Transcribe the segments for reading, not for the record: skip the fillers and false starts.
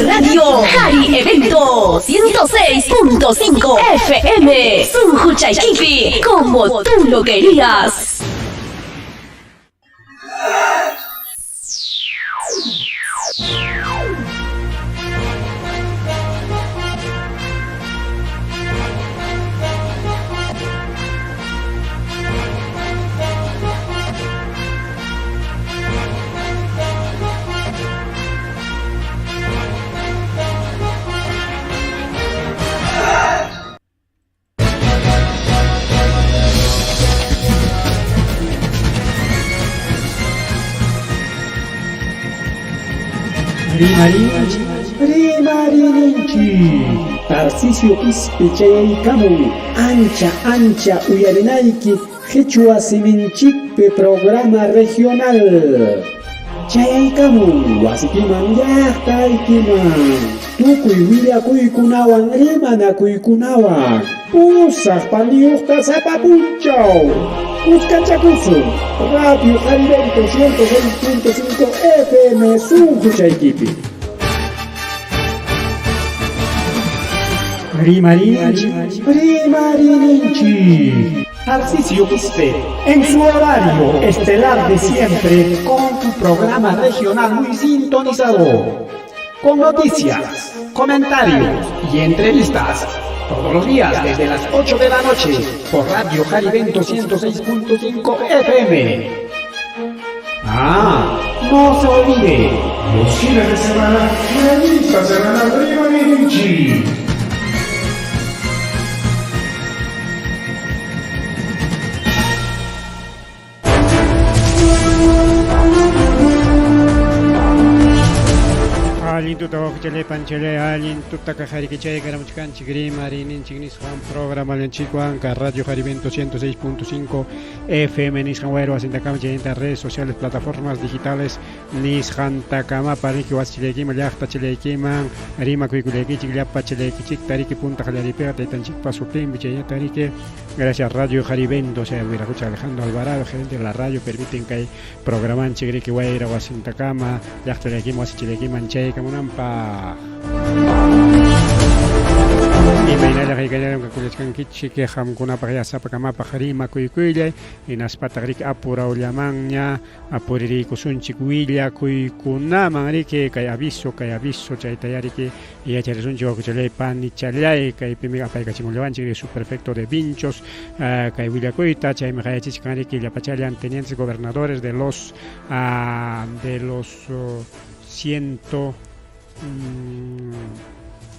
Radio Hari Evento 106.5 FM Sunjuchaikipi, como tú lo querías. Rimarinchi Tarcisio Quispe Chayaykamun ancha uyarinayki Quechua Siminchikpe programa regional Chayaykamun wasikiman llaqtaykiman tukuy willakuykunawan rimanakuykunawan pusaq paniyuqta sapapunchaw Uscachacuzo, Radio Jarivento 106.5 FM Sunjuchaikipi. Rimarinchi. Tarcisio Quispe, en su horario estelar de siempre, con tu programa regional muy sintonizado, con noticias, comentarios y entrevistas. Todos los días desde las 8 de la noche por Radio Jarivento 106.5 FM. No se olvide, los fines de semana, revista semanal Rimarinchi. Alin tuta wakchale panchale alin tuta kajariki chay karamuchkan chigri marinin chignis Juan programa lenchikuan ka Radio Jarivento 106.5 FM nishan wero asintakama chayinta redes sociales plataformas digitales nishan takama pariki waschilekima llaqta chilekima rima kuikuleki chiglapa chileki chik tariki punta jalaripe taitanchik pasutin bichaya tariki gracias Radio Jarivento se virakucha Alejandro Alvarado gerente de la radio permiten que programan chigri que waira wasintakama llaqta lekima waschilekima chay Nampa Imainala kailangan kakuliskan kitchi ke hamkuna pagaya sa pagkama pakarima kuy inaspatagrik apura ulamangnya apuriri kusunchik willa kuykuna mangrike kay aviso chay tayari que ya charesunchi wakuchalay pani chalay kay pimi apay kachimulawanchik subprefecto de Vinchos kay willa kuyta chay mahayachich kanriki la pachalian tenientes gobernadores de los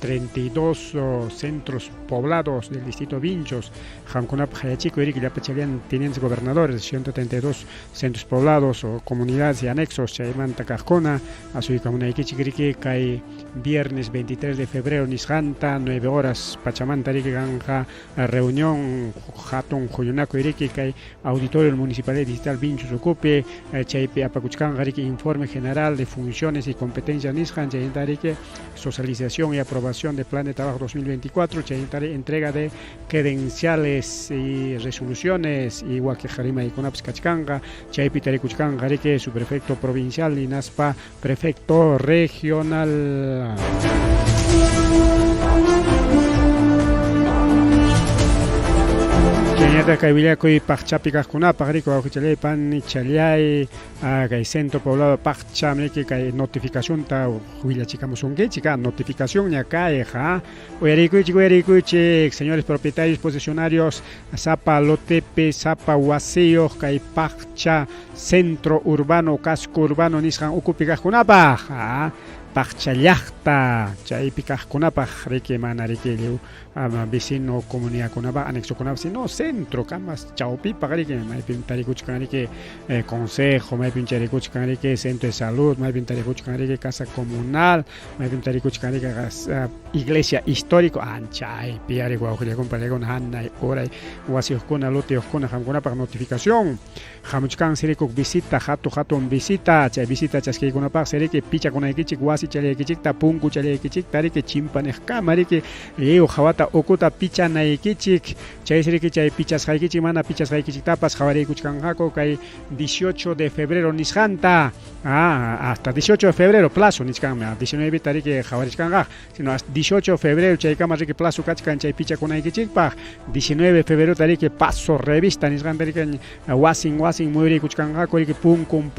32 centros poblados del distrito Vinchos, Jamcunap Hayachico, Eric y Lapachalian, tenientes gobernadores, 132 centros poblados o comunidades y anexos, Chayman Takajona, Azuicamunaikichigrique, Kai, viernes 23 de febrero, Nishanta, 9 horas, Pachamanta, Ganja, reunión, Hatun, Joyonaco, Eric, Kai, auditorio municipal digital Vinchos, Ocupe, Chaype, Apacuchcan, informe general de funciones y competencias Nishan, Chayentarique, socialización y aprobación de plan de trabajo 2024, entrega de credenciales y resoluciones, igual que Jarima y Conaps Cachcanga, Chaipitari Cuchcanga, que su prefecto provincial y Naspa prefecto regional. Kanyata Kaibilla Koi Pachapicas Kuna, Parico, Auchale, Pan, Chaliay, Kay Centro Poblado Pachameke, Kay Notificación, Ta, Huila Chicamusungue, Chica, Notificación, Yakaeja, Uerikuchi, señores propietarios, posesionarios, Zapa Lotepe, Zapa Huaseo, Kay Pacha, Centro Urbano, Casco Urbano, Nishan, Ukupicas Kunapa, Pachallachta, Chaipicas Kunapa, Reke Manareke, vecino comunidad Kunapa, anexo Kunapa, sino centro, Camas, Chaupi, Pagarike, Maipin Tarikuchkanike, Consejo, Maipin Tarikuchkanike, Centro de Salud, Maipin Tarikuchkanike, Casa Comunal, Maipin Tarikuchkanike, Iglesia Histórico, Anchay, Piare, Guajulia, Compalegon, Hanna, Oray, Guasioscuna, Lote Oscuna, Hamkunapa, notificación, Hamuchkan, Seriko, visita, Hato, visita, Chay, visita, Chasquicunapa, Sereke, Picha, Kunaikichi, Guas, wasi chalaykichikta punku chalaykichikta riki chimpanikama riki leo hawata ukuta pichanaykichik chaysiriki chay pichasqaykichik mana pichasqaykichiktapas hawarikuchkanqaku kay 18 de febrero nisqanta hasta 18 de febrero plazo nisqanmi 19 tariki hawarishkanqa sino hasta 18 de febrero chaykama riki plazo kachkan chay pichakunaykichikpaq 19 de febrero tariki paso revista nisqanta riki wasin muyrikuchkanqaku riki punkun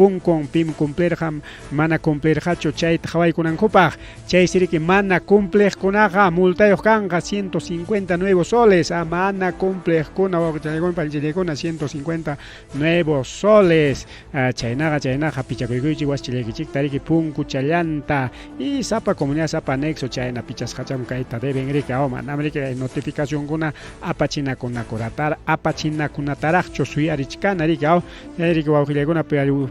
pim cumplirham mana cumplirhachu chayta hawaykunankupaq chaysiriki mana cumpliqkunaqa multayuq kanqa 150 nuevos soles mana cumpliqkuna wawqichanaykunpa 150 nuevos soles chaynaqa pichakuykuchik waschillaykichik tariki punku challanta y sapa comunidad sapa anexo chayna pichasqacham kayta deben riki manam riki notificación kuna apachinakunataraqchu suyarichkana riki riki wawqillaykuna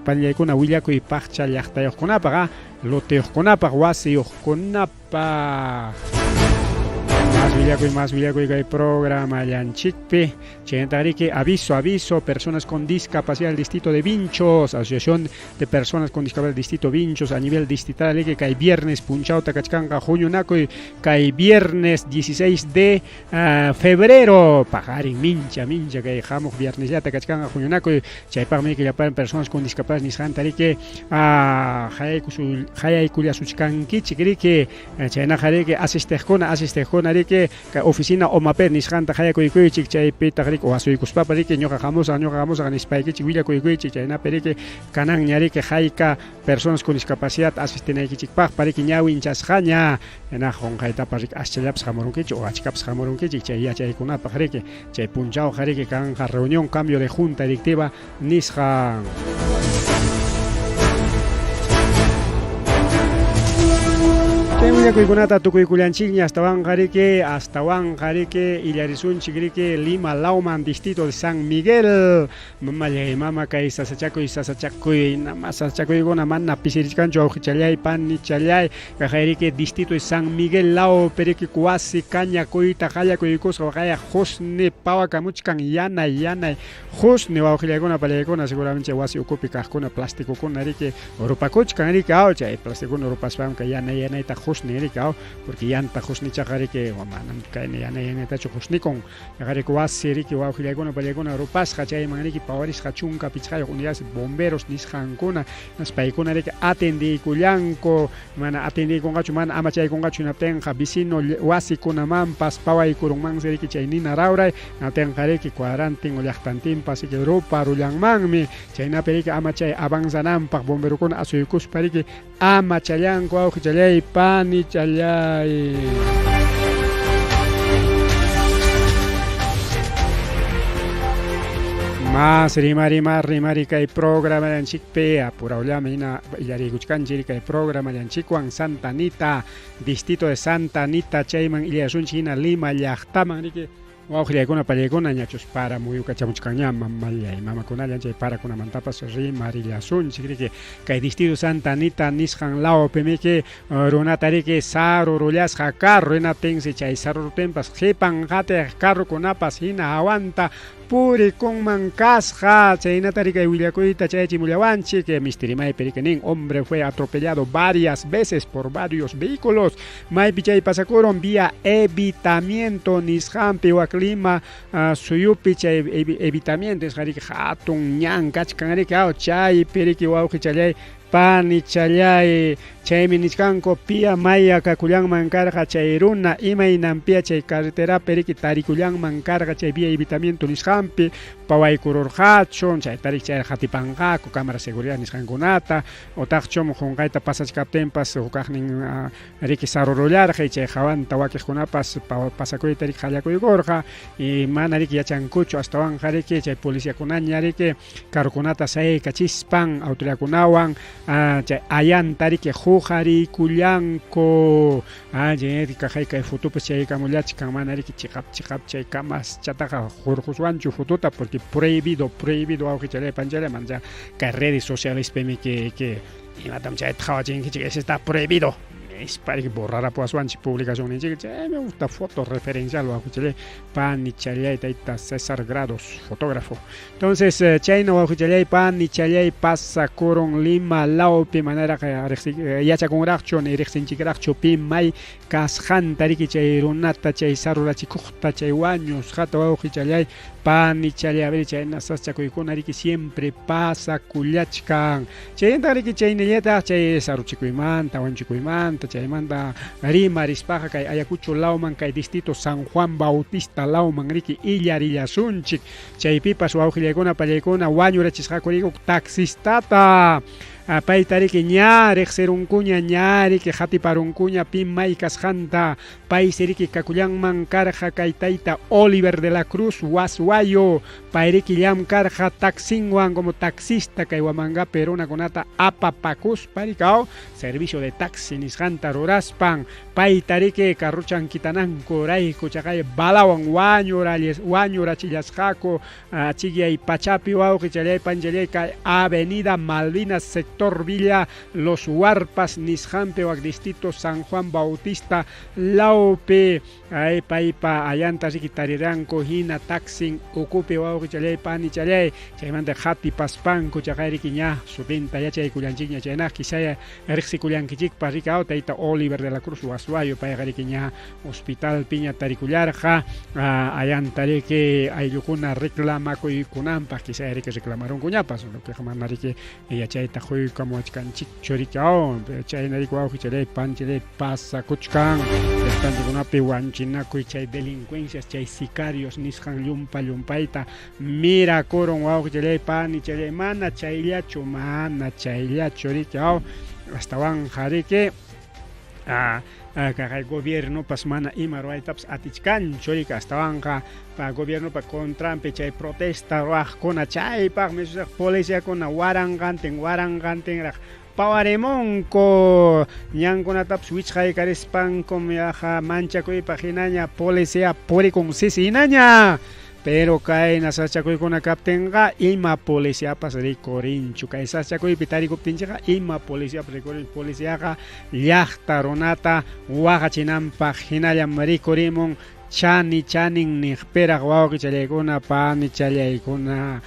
panillaykuna willakuypaq llaqtayuqkunapaq loteyuqkunapaq wasiyuqkunapaq más villacuy que hay programa Yanchikpi, Chentariki, aviso, personas con discapacidad del distrito de Vinchos, Asociación de Personas con Discapacidad del distrito Vinchos a nivel distrital, que hay viernes Punchauta Cachcanga, junio Naco, que hay viernes 16 de febrero, Pajarin, Mincha, que dejamos viernes ya Cachcanga, junio Naco, que hay que ya para personas con discapacidad, Nishantariki, Hayaykulia Suchkanki, que Chenajare, asistejona, que oficina Omaper Nishanta Haya Kuikuichik Chay Pitarik o Asuikuspapa Riki Ñoja Jamosa Nispaiki Willa Kuikuichik Chayna Perike Kanan Ñarike Haika personas con discapacidad asistenekichik Pach Pariki Ñawin Chasjaña Ena Honjaita Parik Aschelaps Jamorunkichi o Achkaps Jamorunkichi Chay Chaykuna Pajareke Chay Punchao Jareke Kanja reunión cambio de junta directiva Nisja Kuykunata tukuykulanchikña hasta Wanjareke Illarisunchik Lima Lauman distrito de San Miguel mama kay sasachakuy namasachakuyguna mana pisirichkanchu awqichalay panichalay kajayriki distrito de San Miguel Lao periki kuwasi kañakuyta qalakuykusqa qaya husni pawakamuchkan yanay husni wawqillaykuna palaykuna seguramente wasi ukupi kaqkuna plasticokuna riki rupakuchkan riki chay plasticokuna rupaspamka yanayta husni porque yanta husni chajariki manam kayni yanayta husnikon chajariki wasi riki wawqillaykuna palaykuna rupasqa chayman riki pawarisqa chunka pichqayuq unidades bomberos nisqankuna paykuna riki atendiykullanku mana atendiykunqachu mana ama chaykunqachu hinaptinqa vecino wasikunamanpas pawaykurunmansi riki chay nina rawray hinaptinqa riki cuadrantin o llaqtantinpas riki rupa rullanmanmi chaynapi riki ama chay avanzananpaq bomberokuna asuykuspa riki ama challanku awqichalay pani chalay Más rimari kay programa Yanchikpe apuraullami hina illarikuchkanchik kay programa Yanchikwan Santa Anita distrito de Santa Anita chayman illarishunchik hina Lima llaqtaman riki wawqillaykuna pallaykuna ñachus para muyukachamuchkanña mamakunalla chay parakunamantapas rimarillasunchik riki kay distrito Santa Anita nisqan lawpimiki runata riki saru rullasqa carro hinaptinsi chay saru rutempas qipan qatiq carrukunapas hina awanta purikunman kasqa chaynata rikay willakuyta chaychimullawanchik mistirimaypi riki nin hombre fue atropellado varias veces por varios vehículos maypi chay pasakuron vía evitamiento nisqanpi clima suyupi chay evitamiento nisqariki hatun ñan kachkan riki chay piriki wawqichalay pani chalay chaymi nisqanku pia maya kakullanman karqa chay runa imaynanpiya chay carretera periki tarikullanman karqa chay vía evitamiento nisqanpi pawaykururqachun chay tarik chay qatipanqaku cámara seguridad nisqankunata otaqchum qunqayta pasachkaptinpas hukaqnin riki sarurullarqa chay hawanta wakiqkunapas pasakuyta riki qallakuykurqa y mana riki yachankuchu astawanqa riki chay policiakunaña riki karrukunata saykachispan autoridadkunawan chay ayanta riki huqarikullanku genética kay futupas chaykamullachkan mana riki chiqap chay kamas chataqa hurquswanchu fututa porque prohibido awqichalay panchayman kay redes sociales pemi que imatam chayta hawachinkichik eso está prohibido es para que borrar a pues publicación ni siquiera me gusta foto referencial o escucharle pan ni chalay taita César Grados fotógrafo entonces chayno o escucharle pan ni chalay pasa coron Lima laupe manera que ya cha con racho ni rexin chikracho pin mai kashan tariki chay runata chay sarula chikuta chay waños jato o escucharle pan ni chalay a ver chay nasas chakuykuna riki siempre pasa kullachkan chay tariki chay niyeta chay saruchikuymanta wanchikuymanta chay manda rima rispaja kay Ayacucho lauman kay distrito San Juan Bautista lauman riki illarillasunchik chaypipas wawqillaykuna pallaykuna wañurachisqakuriku taxistata paytariki ñariqsirunkuña ñariki hatiparunkuña pimay kasqanta paysiriki kakullanman karqa kay tayta Oliver de la Cruz Waswayo payriki llam karqa taxinwan como taxista kay Huamangapi runakunata apapakusparikao servicio de taxi nisqanta ruraspan paytariki carruchan kitananku rayku chaqay balawan wañurachillasqaku chigyay pachapi wawqi chalaypanchallay kay Avenida Malvinas sector Villa Los Huarpas Nisjampe o distrito San Juan Bautista Laupe ay paipa ayanta sikitariranko hina taxin ocupe wawqi chalay pani chalay chaymanta hati paspanku chaqayrikiña supinta yachay kullanchikña chaynaq kisaya riqsi kullankichikpa rikao tayta Oliver de la Cruz Waswayo payqarikiña hospital piña tarikullarqa ayantariki ayllukuna reclamakuykunanpaq kisaya riki reclamarunkuñapas lo que manariki yachayta como achkanchik chorikao chaynariki wawqi chalay pan chalay pasa kuchkan llaqtanchikunapi wanchinakuy chay delincuencias chay sicarios nisqan llumpayta mira koron wawqi chalay pani chalay mana chayllachu rikao astawan jariki kay gobierno pas mana ima ruaytapas atichkanchu rika astawanqa pa gobierno pa contrampi chay protesta ruaqkuna chaypaq mesusaq policíakuna waranqantin pawaremonko ñankunatapas wichqaykarispanku yaqa manchakuypaq hinaña policía purikunsis hinaña pero kay nasachakuykuna kaptinqa ima policiapas rikurinchu kay sachakuypi tarikuptinchikqa ima policiapas rikurinchu policiaqa llaqta runata waqachinanpaq hinallam rikurimun chanin niqpiraq wawqi challaykuna pani challaykuna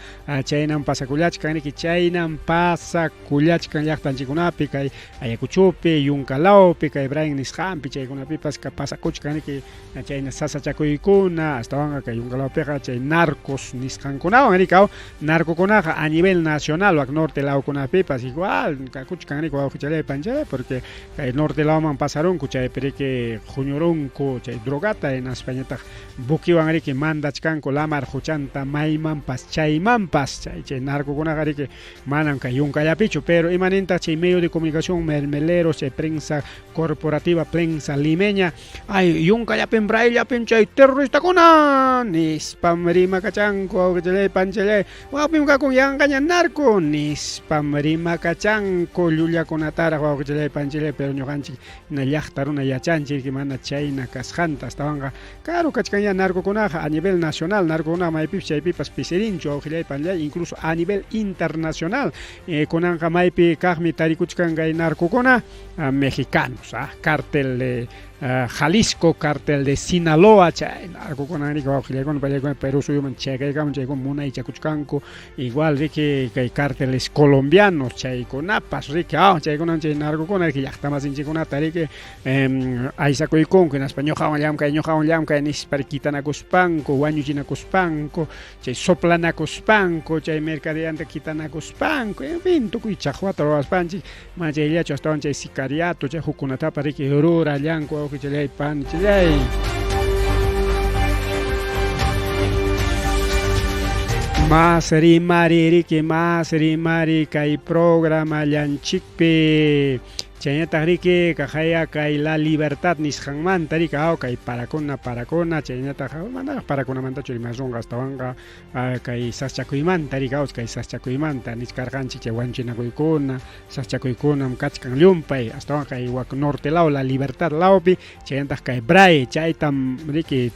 chaynan pasakullachkanriki chaynan pasakullachkan llaqtanchikunapi kay Ayacuchupi Yunkalawpi kay Brain nisqanpi chaykunapipas pasakuchkanriki chayna sasachakuykuna astawanqa kay Yunkalawpiqa chay narcos nisqankunawan rikao narcokunaqa a nivel nacional wak norte lawkunapipas igual kakuchkanriki wawqi challaypanchay porque kay norte lawman pasarunku chaypiriki huñurunku chay drogata en España bukiwan riki mandachkanku lamar huchanta maymanpas chaymanpas chay narcokunaqa riki manan kay Yunkallapichu pero imanintaq chay medio de comunicación mermeleros chay prensa corporativa prensa limeña ay Yunkallapin braillapin chay terroristakuna nispam rima kachanku awqichalay panchalay wawpim kakun yanqaña narco nispam rima kachanku llullakunataraq wawqichalay panchalay pero ñuqanchik na llaqta runa yachanchik mana chayna kasqanta astawanqa claro kachkanya narcokunaqa a nivel nacional narcokunaqa maypipas chaypipas piserinchu awqillaypanllay incluso a nivel internacional kunanqa maypi kaqmi tarikuchkan kay narcokuna mexicanos cartel de Jalisco, cartel de Sinaloa, chay narcokuna riki wawqillaykuna pallaykuna Perú suyuman chaykaykaman chaykuna munay chakuchkanku igual riki kay carteles colombianos chaykunapas riki chaykunan chay narcokuna riki llaqtamasinchikunata riki aysakuykunku hinaspa ñuqawan llamkay nispari kitanakuspanku wañuchinakuspanku chay soplanakuspanku chay mercadeanta kitanakuspanku en fin tukuy chaqwata ruwaspanchik mana chayllachu astawan chay sicariato chay hukunatapa riki rurallanku challay pan challay más rimari kay programa llanchikpi chaynata riki kajaya kay la libertad nisqanmanta rika kay parakuna chaynata mana parakunamanta churimasunqa astawanqa kay saschakuymanta rika kay saschakuymanta niskarqanchik chay wanchinakuykuna saschakuykunam kachkan llumpay astawanqa kay wak norte law la libertad lawpi chaynata kay bray chaytam riki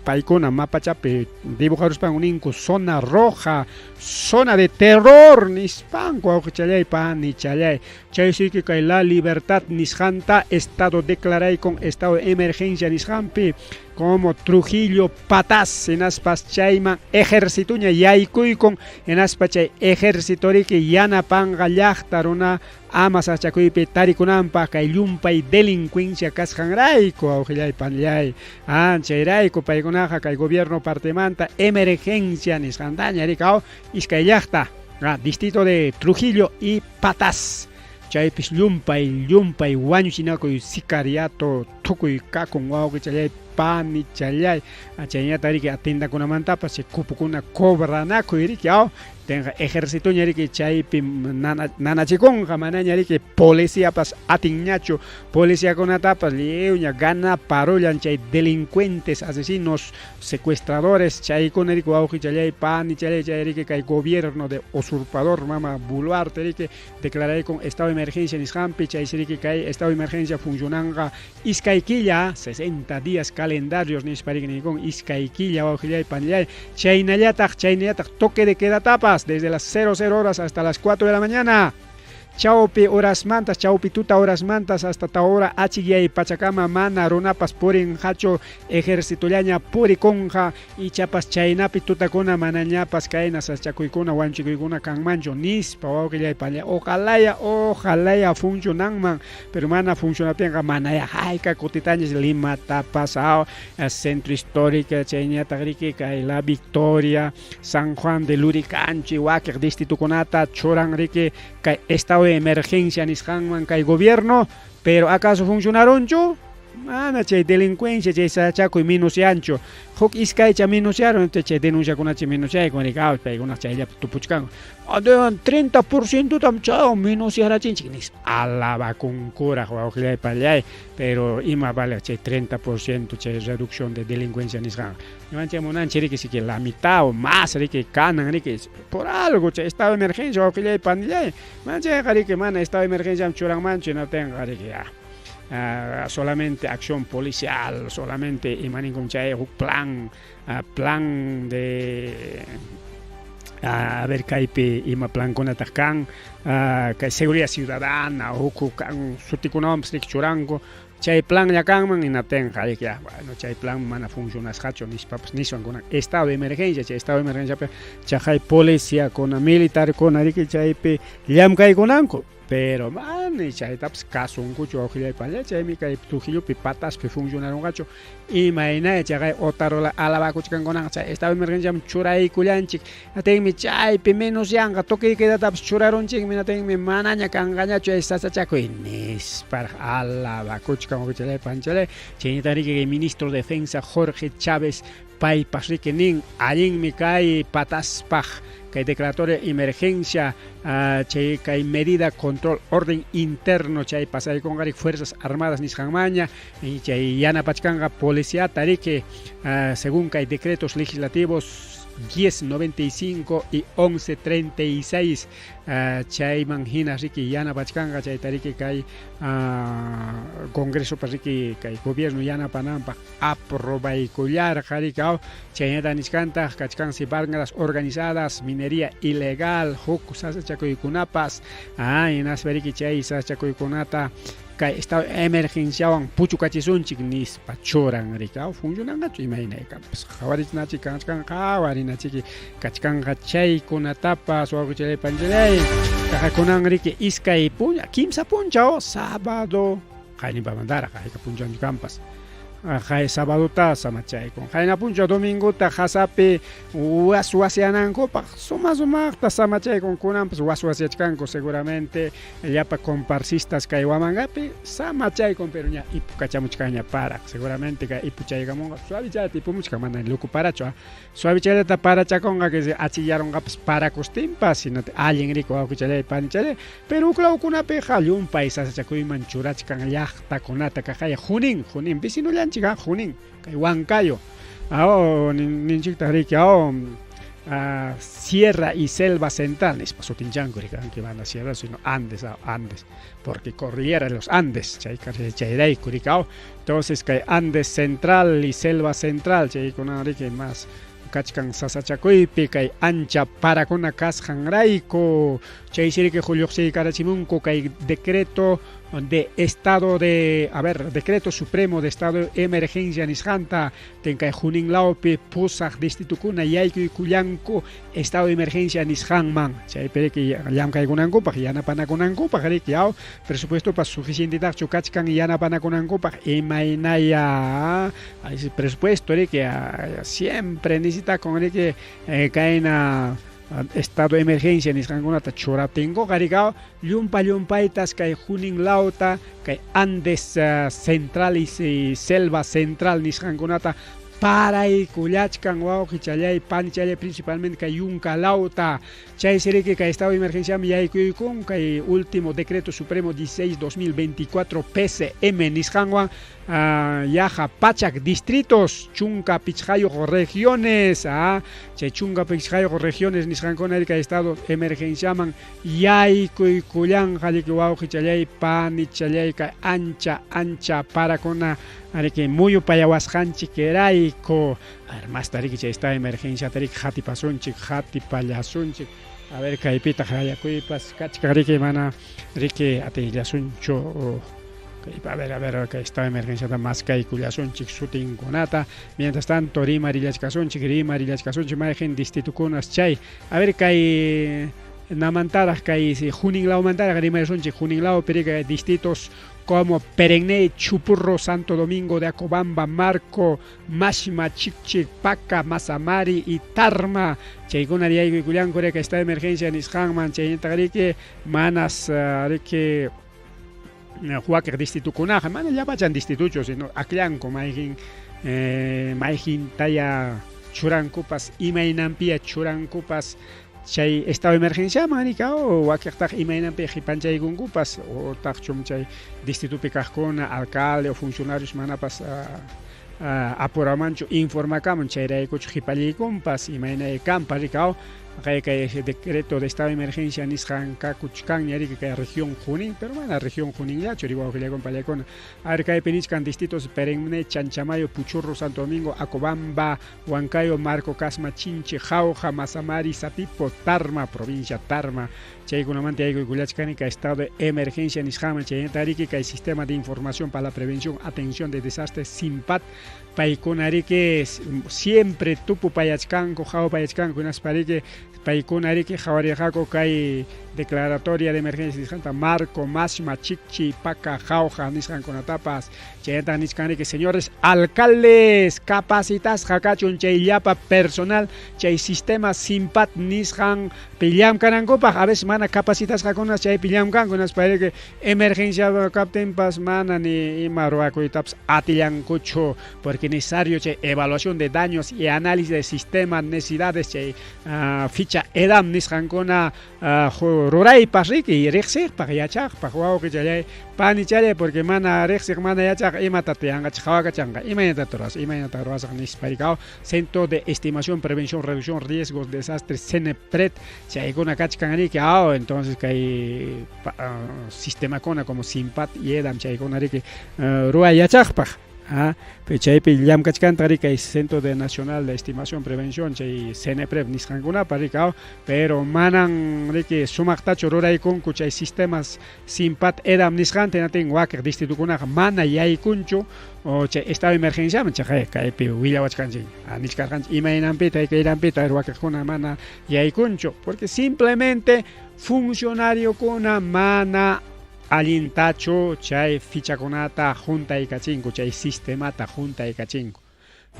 paykuna mapachapi dibujaruspan uninku zona roja zona de terror nispanku awqichallaypa ni challay chay siki kay la la libertad nisjanta, estado declaray con estado de emergencia nisjampi, como Trujillo patas en aspas chayman ejército ña yaykuy con en aspas chay ejército que yana panga llaqtaruna ama sachakuypi tarikunampa kay llumpay delincuencia kasqanrayku awqillay panllay chayrayku paykunaqa kay gobierno partemanta emergencia nisqantaña rikaw iskay llaqta distrito de Trujillo y Patas. Chaypis llumpay wañuchinakuy sicariato tukuy kakun wawqi chalay pani chalay chayñata riki atendakunamantapas chay kupukuna cobranakuy riki tenga ejército ñariki chaypi nanachikunqa manaña riki policíapas atinñachu policíakunatapas liuña gana parollan chay delincuentes asesinos secuestradores chaykuna riki wawqi chalay pani chalay chay riki kay gobierno de usurpador mama Boluarte riki declaray con estado de emergencia nisqampi chay riki kay estado de emergencia funcionanga iskaykilla 60 días calendarios nisparikni con iskaykilla wawqillay panillay chaynallataq toque de queda tapas desde las 00 horas hasta las 4 de la mañana. Chaupi horas mantas, chaupi tuta horas mantas hasta tahora achigay pachacama mana runapas purin hacho ejército llaña puri conja y chapas chaynapi tutakuna manañapas kaina sachakuykuna wanchikuykuna kanmancho nispa wawqillay palla ojalá funcionanman pero mana funcionapianqa manaya hayka kutitañas Lima tapas centro histórica chayñata riki kay La Victoria San Juan de Luricanchi wakiq distritukunata churan riki kay estado de emergencia nisqanman kay gobierno, pero ¿acaso funcionaroncho? Mana chay delincuencia chay sachakuy minuciancho huk iskaycha minuciaron chay denunciakunachi minuciayku rikaw paykuna chayllapi tupuchkanku adewan 30% tam chao minuciarachinchik nis alabakunkuraq wawqillay pallay pero ima vale chay 30% chay reducción de delincuencia nisqan ñuanchik munanchik riki siki la mitad o más riki kanan riki por algo chay estado de emergencia wawqillay pallay manchayqa riki mana estado de emergencia churanmanchu no tenga riki solamente acción policial, solamente un plan de a ver kaypi ima plan kunatakan seguridad ciudadana huku kan sutikunawpas churango chay plan llakanman inatenqa ya bueno chay plan mana funcionasqachu nispapas niswankuna estado de emergencia chay estado de emergencia chay policía kuna militar kuna riki chaypi llamkaykunanku pero man chaytapas kasunkuchu awqillay pallay chaymi kay Trujillopi Pataspi funcionaronqachu imayna chay otarola alabakuchkankunaqa chay estado de emergencia churaykullanchik atenmi chaypi menucianqa toque de quedatapas churaronchikmi atenmi manaña kanqañachu sasachakuy nisparaq alabakuchkankuchalay panchalay chaynita riki ministro de defensa Jorge Chávez paypas riki nin allinmi kay Pataspaj kay declaratoria emergencia chay kay medida control orden interno chay pasaykunqarik fuerzas armadas nisqanmaña y chay yanapachkanqa policíata riki según kay decretos legislativos 1095 y 1136 chayman hina riki yanapachkanqa chayta riki kay congreso riki kay gobierno yanapananpaq aprobaykullarqa riki chaynata nisqantaq kachkansi barngadas organizadas minería ilegal huk sasachakuykunapas hinaspa riki chay sasachakuykunata kay estado emergenciawan puchukachisunchik nispa churan rika funcionanqachu imaynaykapas qhawarinachik qhawarinachiki kachkanqa chaykunatapas wawqichay panchalay kajakunan riki iskay puña kimsa puncha sábado qaynipamantara qayka punchankampas Jai sabadota samachaykun hayna puncha domingota hasapi waswasianankupak sumakta samachaykun kunanpas waswasiachkanku seguramente llapa comparsistas kay wamangapi samachaykun pero ña ipu kachamuchkaña para seguramente kay ipu chaykamunqa suavichayta ipumuchka mana luku parachu suavichayta parachakunqa que achillaronqapas parakustinpas sino allin rico wawqichalay panichalay pero uklawkunapi llumpay sasachakuyman churachkan llaqtakunata kajaya junin vecino chica junin kay Huancayo ninchikta riki Sierra y Selva Central nispa sutinchankuri que van a Sierra sino Andes porque cordillera de los Andes chayrayku riki entonces kay Andes Central y Selva Central chaykuna riki más kachkan sasachakuypi kay ancha parakuna kasqanrayku chaysiriki Julio karachimunku kay decreto de estado de, decreto supremo de estado de emergencia nisqanta tenka junin laupi pusaq distritukuna yaykuy kullanku estado de emergencia nisqanman chaypiri que llamkaykunankupaq yanapanakunankupaq rikiaw presupuesto pas suficiente taqchu kachkan yanapanakunankupaq imaynaya presupuesto riki siempre necesita con riki kayna estado de emergencia nisqankunata churatingo qarikaw llumpaytas kay junin lauta kay Andes central y selva central nisqankunata paray kullachkan wawqi challay pani challay principalmente kay yunka lauta chay siriki kay estado de emergencia yaykuykun kay último decreto supremo 16/2024 PCM nisqanwan yaja pachak distritos chunka pichqayo regiones chay chunka pichqayo regiones nisqankuna kay estado de emergencia man yaykuykullan qalliki wawqi challay pani challay kay ancha parakuna que muy payawasqanchik kerayko más tariki chay estado de emergencia tarik hati pasunchik hati pallasunchik a ver kaypita hayakuypas kachka riki mana riki atillasuncho a ver que estado de emergencia más kay kullasunchik sutinkunata mientras tanto rimarillachkasunchik mayjin distritukunas chay a ver kay namantaraj kay junin law mantaraj rimarillunchik junin law perika distritos como Peregne, Chupurro, Santo Domingo de Acobamba, Marco, Mashima, Chichic, Paca, Masamari y Tarma. Chayguna Diego y Culián Corea que está de emergencia en Ishangman, Chayntagarike, Manas, Rike, Huaker, Distitucunaja, Manas ya vachan distituchos, sino Aclianco, Maijin, Taya, Churancupas, Imainampia, Churancupas. Chay estado de emergencia manica o wakirtaj imaynampi hipanchaykunkupas o taqchum chay distritupi kaqkuna alcalde o funcionarios manapas apuramanchu informakamun chayraykuchu hipallaykunpas imaynay kampa rikaw kay decreto de estado de emergencia nisqanka kuchkan yariki kay región Junín pero mana región Junín ya choriwawqillaykunpa pallaykuna ar kay pinichkan distritos Peregne, Chanchamayo, Puchurro, Santo Domingo, Acobamba, Huancayo, Marco, Casma, Chinche, Jauja, Masamari, Sapipo, Tarma, provincia Tarma chaykunamanta yaykuykuyachkani kay estado de emergencia nisqanman chayñatariki kay sistema de información para la prevención atención de desastres SIMPAT paykunariki siempre tupu payachkanku jaw payachkanku naspariki paykunariki jawariqaku kay declaratoria de emergencia nisqanta Marco, Mashima, Chichi, Paca, Jauja nisqankunatapas chayanta nisqaniki señores alcaldes capacitas hakachun chay llapa personal chay sistema SIMPAT nisqan pillamkanankupaq a veces mana capacitas hakunas chay pillamkankunas pariki emergencia kaptinpas mana ni ima ruwakuytapas atillankuchu porque necesario chay evaluación de daños y análisis de sistema necesidades chay ficha edam nisqankuna ruraypas riki riqsiypaq yachaqpaq wawqi chay pani chay porque mana riqsiq mana yachaq imata tiyanqachik hawakachanqa imaynata ruwasaq nisparikaw Centro de Estimación, Prevención, Reducción, Riesgos, Desastres, CENEPRED chaykuna kachkanriki entonces kay sistema kuna como SIMPAT y EDAM chaykuna riki ruway yachaqpaq chaypi llamkachkanta riki Centro de Nacional de Estimación, Prevención chay CENEPRED nisqankunapa rikaw pero manan riki sumaqtachu ruraykunku chay sistemas SIMPAT EDAM nisqanta natin wakiq distritukunaqa mana yaykunchu o chay estado de emergencia chay kaypi willawachkanchik niskarqanchik imaynampita kayrampita wakiqkuna mana yaykunchu porque simplemente funcionariokuna mana allintachu chay fichakunata juntaykachinku chay sistemata juntaykachinku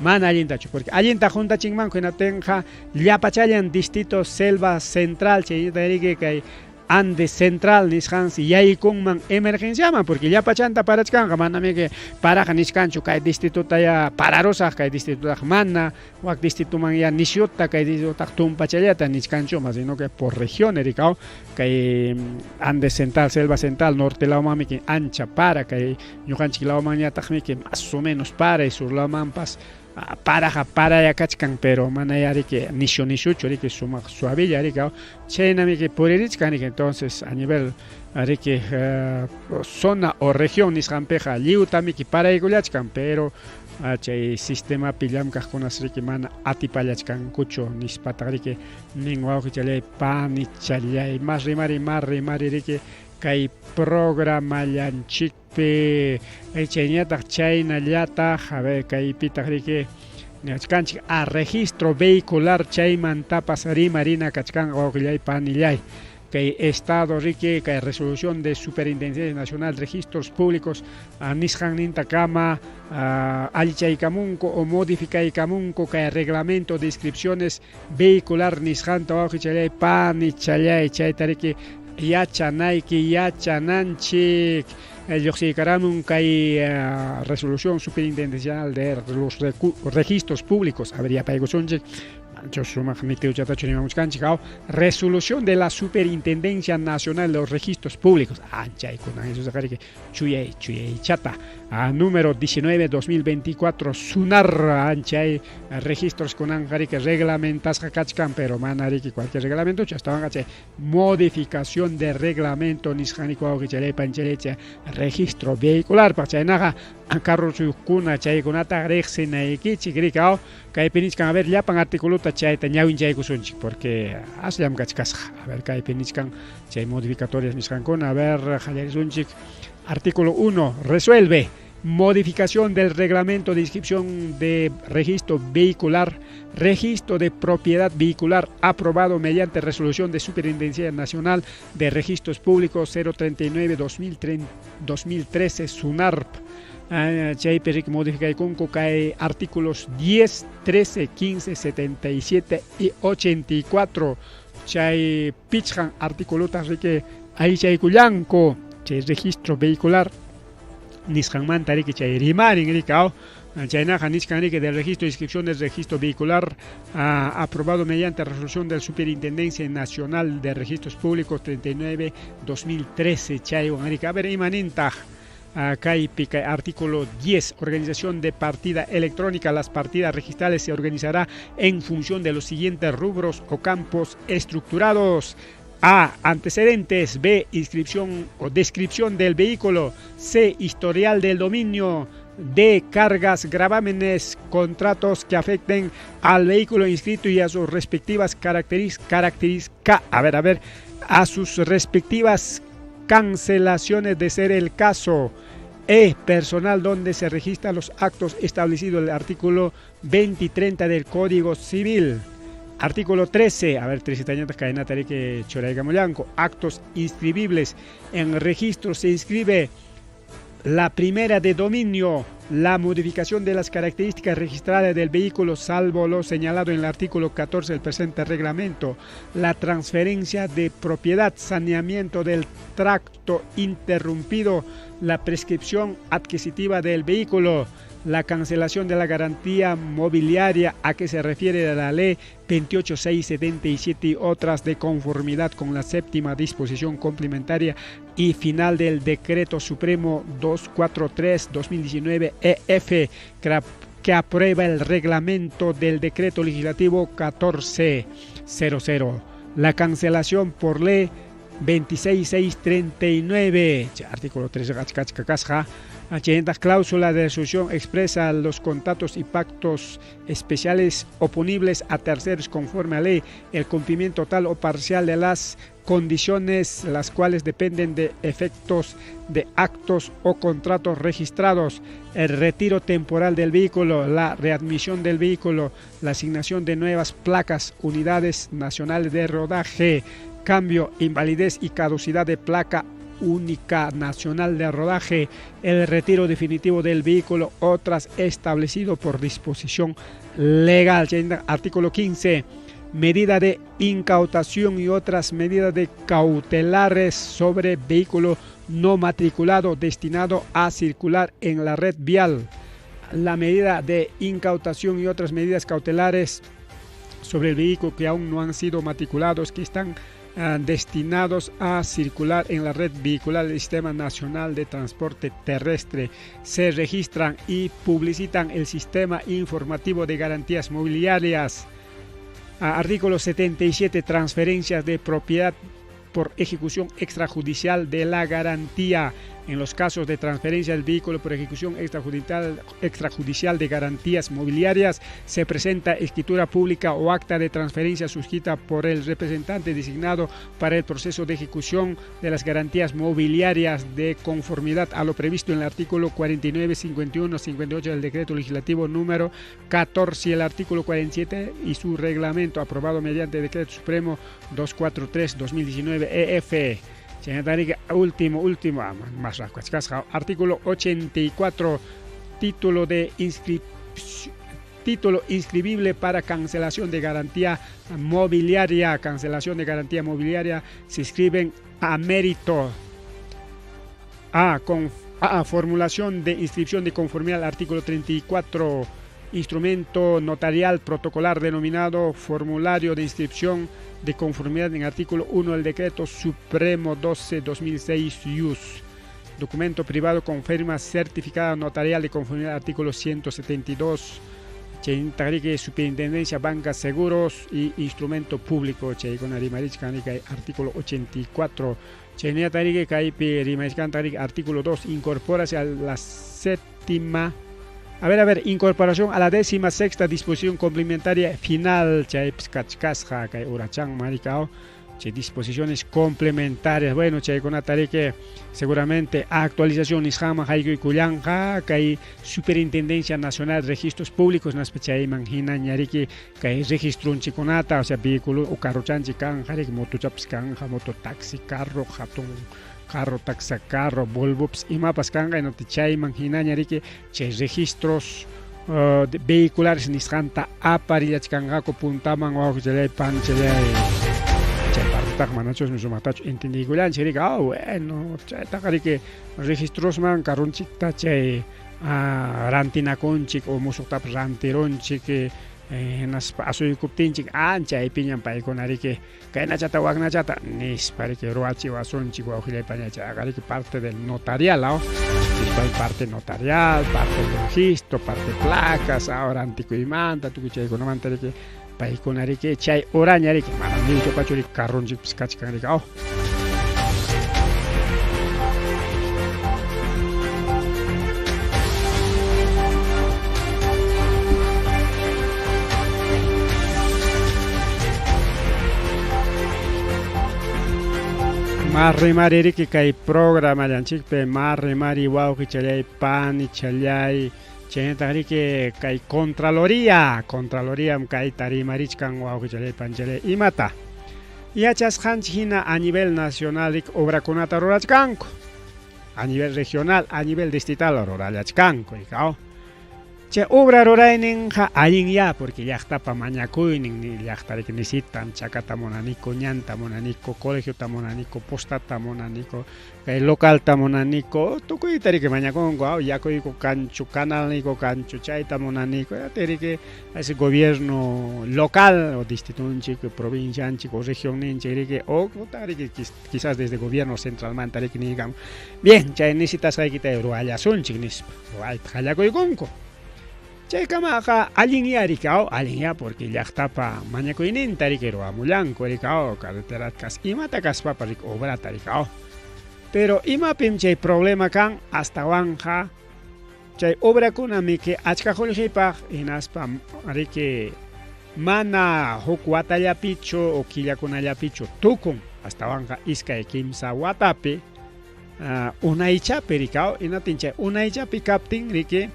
mana allintachu porque allinta juntachinmanku hinatinqa llapachallan distrito selva central chaynita kay Andes central nisqansi yaykunman emergenciaman porque llapachanta parachkanqa manami que paraqa nisqanchu kay distrituta ya pararusaq kay distrituta mana wak distrituman ya nishuta kay distrituta tumpachallata nisqanchuma sino que por regiones rikaw kay Andes central selva central norte lawmanmi que ancha para kay ñuqanchik lawmanñataqmi que más o menos para y sur lawmanpas para ya kachkan pero mana ya riki nishuchu riki sumaq suavilla riki chaynami que puririchkan entonces a nivel riki zona o región nisqanpiqa lliwtami que paraykullachkan pero chay sistema pillamkaqkunas riki mana atipallachkankuchu nispataq riki nin wawqi challay pani challay más rimari riki kay programa llanchikpi chayñataq chaynallataq a ver kaypitaq riki ñachkanchik a registro vehicular chaymantapas rimarina kachkan wawqillay panillay kay estado riki kay resolución de Superintendencia Nacional de Registros Públicos nisqan ninta kama allichaykamunku o modificaykamunku kay reglamento de inscripciones vehicular nisqanta wawqichalay panichalay chayta riki yachanayki yachananchik lluqsiykaramun kay resolución superintendencial de los registros públicos a ver yapaykusunchik resolución de la Superintendencia Nacional de los Registros Públicos chata número 19-2024 sunar registros con reglamentas kachkan pero manariki cualquier reglamento estaban modificación de reglamento registro vehicular pachaynaga carro suyukuna chaykunata riqsinaykichik rikao kaypiniskan a ver llapan articuluta chayta ñawinchaykusunchik porque aslam kachkasqa a ver kaypiniskan chay modificatorias nisqankuna a ver hallarisunchik artículo 1 resuelve modificación del reglamento de inscripción de registro vehicular, registro de propiedad vehicular aprobado mediante resolución de Superintendencia Nacional de Registros Públicos 039-2013 SUNARP. Chayperik modificaykunku kay artículos 10, 13, 15, 77 y 84 chay pichjan articulutas riki aychaykullanku chay registro vehicular nisqanmanta riki chay rimarin rikao chaynaqa nisqan riki del registro de inscripción del registro vehicular aprobado mediante resolución de la Superintendencia Nacional de Registros Públicos 39-2013 chaywan riki a ver imanintaj artículo 10 organización de partida electrónica. Las partidas registrales se organizará en función de los siguientes rubros o campos estructurados: A. Antecedentes. B. Inscripción o descripción del vehículo. C. Historial del dominio. D. Cargas, gravámenes, contratos que afecten al vehículo inscrito y a sus respectivas características. A sus respectivas cancelaciones de ser el caso. E. Personal donde se registran los actos establecidos en el artículo 20 y 30 del Código Civil. Artículo 13. 13 tañatas cadena que choraiga molanco. Actos inscribibles. En registro se inscribe la primera de dominio, la modificación de las características registradas del vehículo, salvo lo señalado en el artículo 14 del presente reglamento, la transferencia de propiedad, saneamiento del tracto interrumpido, la prescripción adquisitiva del vehículo, la cancelación de la garantía mobiliaria a que se refiere la ley 28677 y otras de conformidad con la séptima disposición complementaria y final del decreto supremo 243-2019 EF que aprueba el reglamento del decreto legislativo 1400. La cancelación por ley 26639, artículo 3 cláusula de resolución expresa los contratos y pactos especiales oponibles a terceros conforme a ley, el cumplimiento total o parcial de las condiciones las cuales dependen de efectos de actos o contratos registrados, el retiro temporal del vehículo, la readmisión del vehículo, la asignación de nuevas placas, unidades nacionales de rodaje, cambio, invalidez y caducidad de placa única nacional de rodaje, el retiro definitivo del vehículo, otras establecido por disposición legal. Artículo 15. Medida de incautación y otras medidas de cautelares sobre vehículo no matriculado destinado a circular en la red vial. La medida de incautación y otras medidas cautelares sobre el vehículo que aún no han sido matriculados, que están destinados a circular en la red vehicular del Sistema Nacional de Transporte Terrestre, se registran y publicitan el Sistema Informativo de Garantías Mobiliarias. Artículo 77. Transferencias de propiedad por ejecución extrajudicial de la garantía. en los casos de transferencia del vehículo por ejecución extrajudicial de garantías mobiliarias, se presenta escritura pública o acta de transferencia suscrita por el representante designado para el proceso de ejecución de las garantías mobiliarias de conformidad a lo previsto en el artículo 49, 51, 58 del decreto legislativo número 14 y el artículo 47 y su reglamento aprobado mediante decreto supremo 243-2019 EF. Último, más rápido. Artículo 84, título inscribible para cancelación de garantía mobiliaria. Cancelación de garantía mobiliaria se inscriben a mérito. Formulación de inscripción de conformidad al artículo 34. Instrumento notarial protocolar denominado formulario de inscripción de conformidad en artículo 1 del decreto supremo 12-2006 IUS. Documento privado con firma certificada notarial de conformidad artículo 172. Superintendencia Bancas Seguros y Instrumento Público. Artículo 84. Artículo 2. Incorpórase a la séptima. Incorporación a la 16ª disposición complementaria final. Disposiciones complementarias. Bueno, que seguramente actualización Ishama Haigo y Kuyanja, que Superintendencia Nacional de Registros Públicos, no especie imagina ñariki que registro un chiconata, o sea, vehículo o carro chanchi canja, motochaps canja, mototaxi, carro, jatón. Carro, taxa, carro, Volvops y mapas canga y no te chay imagina ñariki che registros vehiculares ni santa aparilla chikangako puntaman o chelay panchelay che partak manachos misumatacho entendí gulan cheriga bueno che takari que registros man carronchita che rantina conchik o musutap rantironchik nas asoy kuptinchik ancha y piñan pa ikonari que na chata wagna chata nis pare que roachi wasonchik wa ojile pañacha agari que parte del notarial parte notarial, parte del registro, parte placas, ahora antico y manta, tu que con manta que pa ikonari que chay orañari que manamil to pachori carronchik piskachikari ka Marrimari que hay programa yanchik pe marrimari wow que chalay pan y chalay chenetari que hay contraloría hay tarimarichkan wow que chalay pan chalay imata y achas hanchina a nivel nacional obra conata rorachkanko a nivel regional a nivel distrital rorachkanko y cao che obra rorainen ja ayin ya porque ya está pa mañakuinin ni ya está que necesitan chacata monanico ñanta monanico colegio tamonanico postata monanico local tamonanico tukuitari que mañakongo ya ko cancho canal nico cancho chaita monanico teri que ese gobierno local o distrito chico provincia chico región ninche que o tari que quizás desde gobierno central mantari que digan bien ya necesitas hay que te roaya son chignis roay jaya ko ikonko Chay kamaja alinearikao, alinea porque ya está pa mañaco inintariquero a mulanco ericao, carretera cas imata caspa para obra taricao. Pero ima pim chay problema kan hasta wanja chay obra kunami que achkajol hipa inaspa arike mana hokuata ya picho o quilla con ya picho tukun hasta wanja iska kimsa watape una icha pericao inatincha una icha picapting rike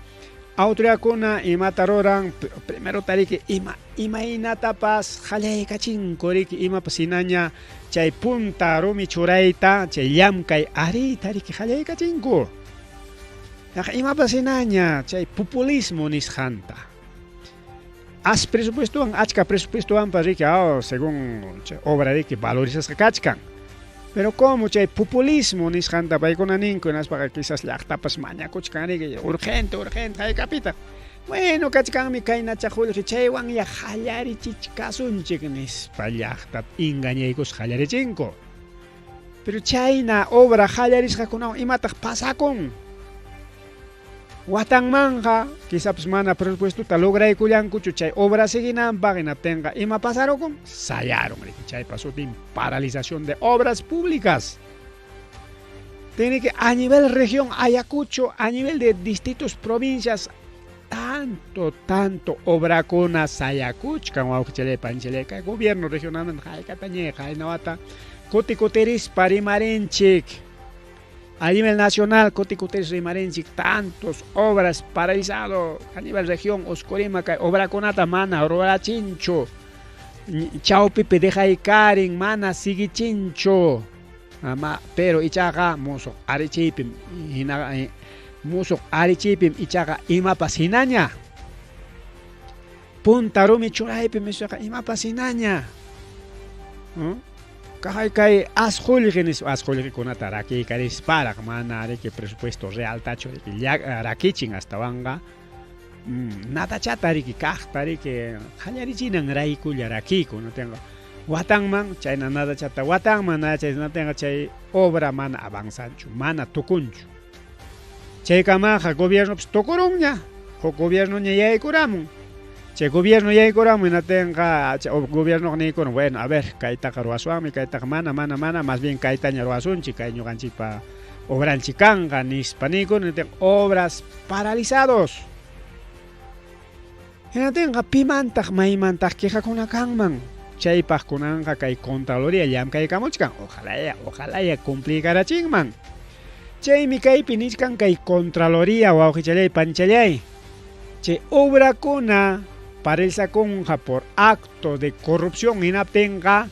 autoridad kuna imataroran primero tariki ima inatapas jalay kachin koriki ima pasinaña chay punta rumi churaita chay llamkay ari tariki jalay kachinko ima pasinaña chay populismo nishanta as presupuestoan achka presupuestoan pariki según obra de que valorizas kachkan. Pero como chay populismo ni janta pa ikonaninko nas para quizás la tapas maña cochkani que urgente hay capita. Bueno, kachkan mi kaina chajul chaywan ya jalari chichkasun chiknis pallaqta ingañaykos jalari chinko. Pero chayna obra jalaris hakuna imataq pasakun. Watang manja, quizás mana presupuesto ta logra ikuyanku chay obra seguinan pagina tenga ima pasaron con sayaron chay pasó de paralización de obras públicas. tiene que a nivel región Ayacucho, a nivel de distritos, provincias, tanto obra con Ayacucho, como el gobierno regional, Coticoteris Parimarenchik, a nivel nacional, Coticoteris Parimarenchik, tantos obras paralizado, a nivel región, Oscorima, obra con Mana, Rola Chincho, Chao Pipe de Jaikarin, Mana, Sigi Chincho, pero Ichaga, Mozo, Arichipim, Musok Arichipim Ichaga Imapa Sinaña Punta Rumi Churaypi Misuka Imapa Sinaña Kai Asjulginis Asjulgikunata Raki Karis Parak Mana que presupuesto real tacho de Rakichin hasta Wanga Nata Chatari que Kachtari que Hanyarichinan Raikuya Rakiko no tengo Watangman China nada chata Watangman no tenga chay obra mana avanzancho mana tukuncho Chaycamaja gobierno pues tocoruña, o gobierno ni ya ecuramun. Che gobierno ya ecuramun no tenga gobierno ni ecuramun. Bueno, a ver, kaita caruasuami, kaita mana, más bien kaita ñaruasunchi, kaita ñuganchipa obranchicanga, ni hispanico, ni tenga obras paralizados. Y no tenga pimantaj, maimantaj, queja con la kangman. Chaypaj kunanja kai contraloría, yam kai kamuchkan. Ojalá ya complicara chingman. Che mi kai piniskan kai contraloría o auxiliar panchalay. Che obra kuna parece conja por acto de corrupción y no tenga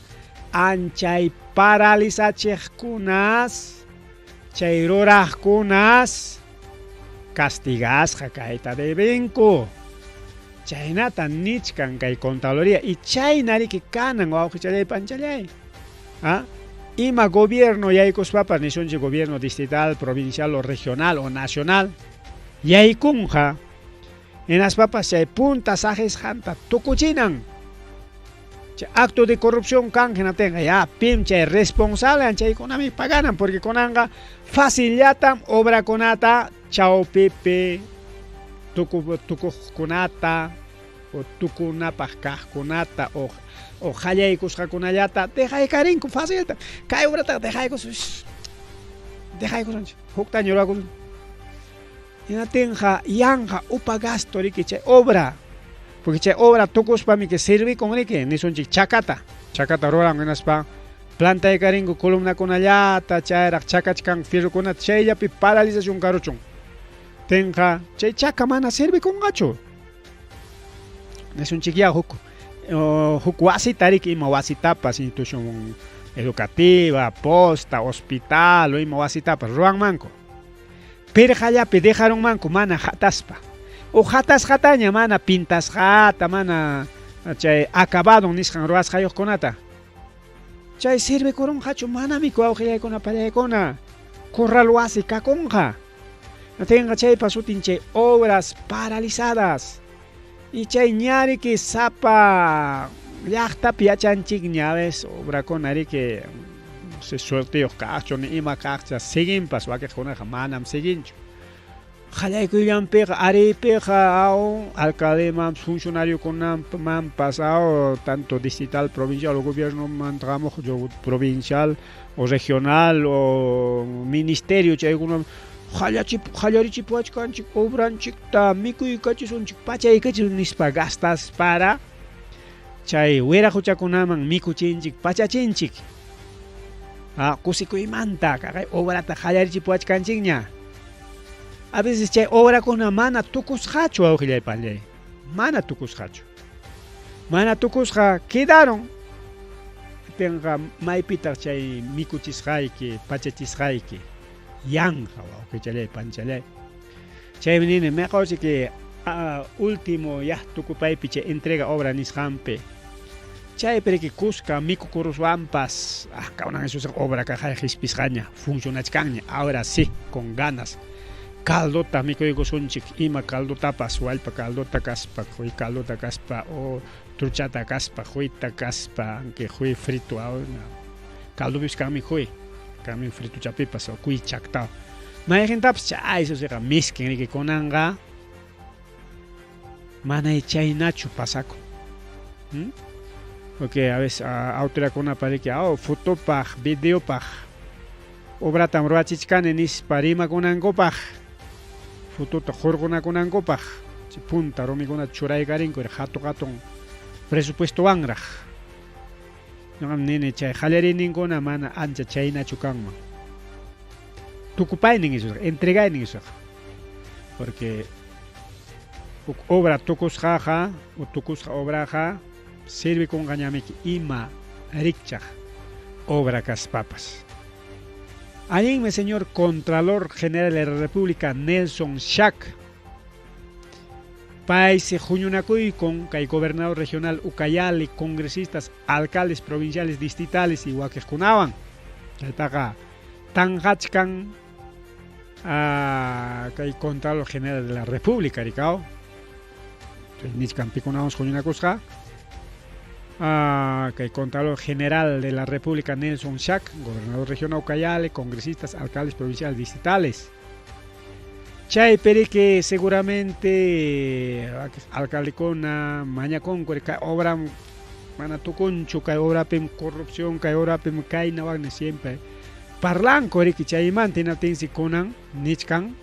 anchay paraliza kunas chay roras kunas castigas jakaita de benko. Chay nata nichkan kai contraloría y chay nari que kanan o auxiliar panchalay. ¿Ah? Ima gobierno ya hay papas ni son gobierno distrital, provincial o regional o nacional. Ya hay kunja. En las papas hay puntas ajes janta tucuchinan. Acto de corrupción canjena tenga ya pinche responsable ancha y con a mí paganan porque con anga facilitan obra conata chao pepe tucu conata o tucunapasca conata o jaya y cusca con ayata, deja de carín con fácil, cae obra, deja de cosas, deja de cosas, juctaño lo y no tenga yanja upa gasto que che obra, porque che obra tocos para mí que sirve con el que ni son chacata rolan en aspa, planta de carín con columna con ayata, chaira chacachcan fierro con achella pi paralización carochón, tenga che chacamana sirve con gacho, es un chiquilla juco. Hukuasi tarik ima wasitapas institución educativa, posta, hospital o ima wasitapas ruang manco. Pero jayape dejaron manco mana jataspa. O jatas jataña mana pintas jata mana chay acabado niscan ruas jayos conata. Chay sirve con un hacho mana mi coauge con apaya cona. Corral wasi kakonja. No tenga chay pasutinche obras paralizadas. Y chay ñari que sapa yachta piachanchik ñaves obra con ari que se suelte yo cacho ni ima cacha sigin pasó que con manam sigincho. Jalay que yan pega ari pega ao alcalde man funcionario con man pasado tanto distrital provincial o gobierno mantramos yo provincial o regional o ministerio chay con Jalarichi puachkanchik obranchik ta mikuy kachisunchik pachay kachinispa gastas para chay wera huchakunaman mikuchinchik pachachinchik kusikuymanta kaqay obrata jalarichi puachkanchikña a veces chay obrakuna mana tukusqachu awqillaypallay mana tukusqa quedaron tenga maypita chay mikuchisqayki pachachisqayki Yanja, que chale panchale. Chay menine mejor si que último ya tucupay piche entrega obra nishampe. Chay pero que cusca miku kuruswampas. Kaunan eso obra caja hispiscaña funcionachcaña. Ahora sí, con ganas. Caldota miku sunchik ima caldota pasualpa caldota caspa, hui caldota caspa o truchata caspa, huita caspa, que hui frito ahora. Caldo buscami hui. Kami frito chapipas o kui chacta. May gente chay eso será miskin que conanga. Mana chay nacho pasaco. Porque a veces autora con una pared que foto pag, video pag. obratam ruachichkani nispa rimakunankupaq fututa hurqunakunankupaq chay punta rumikuna churaykarinki hatun presupuestowanraq ñuqam nini chay qallarininkuna mana ancha chaynachu kanman tukupaynin isaq entregaynin isaq porque obra tukusqaqa o tukusqa obraqa sirvikunqañamiki ima rikchaq obra kaspapas. Allinmi señor Contralor General de la República Nelson Shack paise huñunakuykum kay gobernador regional Ucayali, congresistas, alcaldes provinciales distritales y wakiqkunawan chaytaqa tanqachkan kay Contralor General de la República rikao nichkampikunawan huñunakusqa kay Contralor General de la República Nelson Shack, gobernador regional Ucayali, congresistas, alcaldes provinciales distritales. Chay perique seguramente alcalde kuna mañakon kay obra mana tukunchu kay obra pem corrupción kay obra pem kay nawagni siempre parlan koriki chay mantina tensi kunan nichkan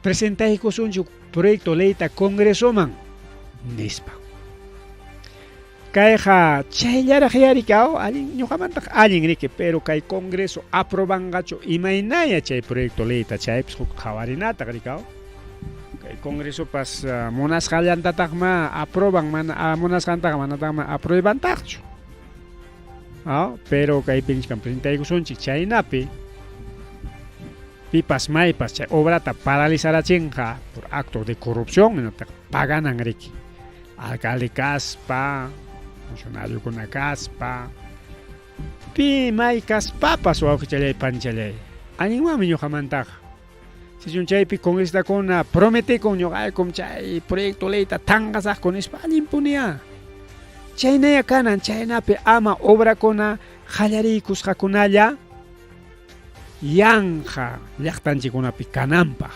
presentay kusunchu proyecto leyta congreso man nispa kayqa chayllaraq yarikaw allin ñuqamantaq allin riki pero kay congreso aprobangachu imaynaya chay proyecto leyta chaypis huk qhawarinataq rikaw kay congreso pas munasqallantataqma aproban mana munasqantaqa manataqma apruebantaqchu pero kay pinchkan presentaykusunchik chaynapi pipas maypas chay obrata paralizarachinqa por actos de corrupción paganan riki alcalde kaspa funcionario con la caspa pi may kaspapas wawqichalay panchalay animami ñuqamantaqa si chaypi congresistakuna prometekun ñuqaykum chay proyecto leyta tanqasaqkuna nispa allinpunia chaynaya kanan chaynapi ama obrakuna qallariykusqakunalla yanqa llaqtanchikunapi kananpaq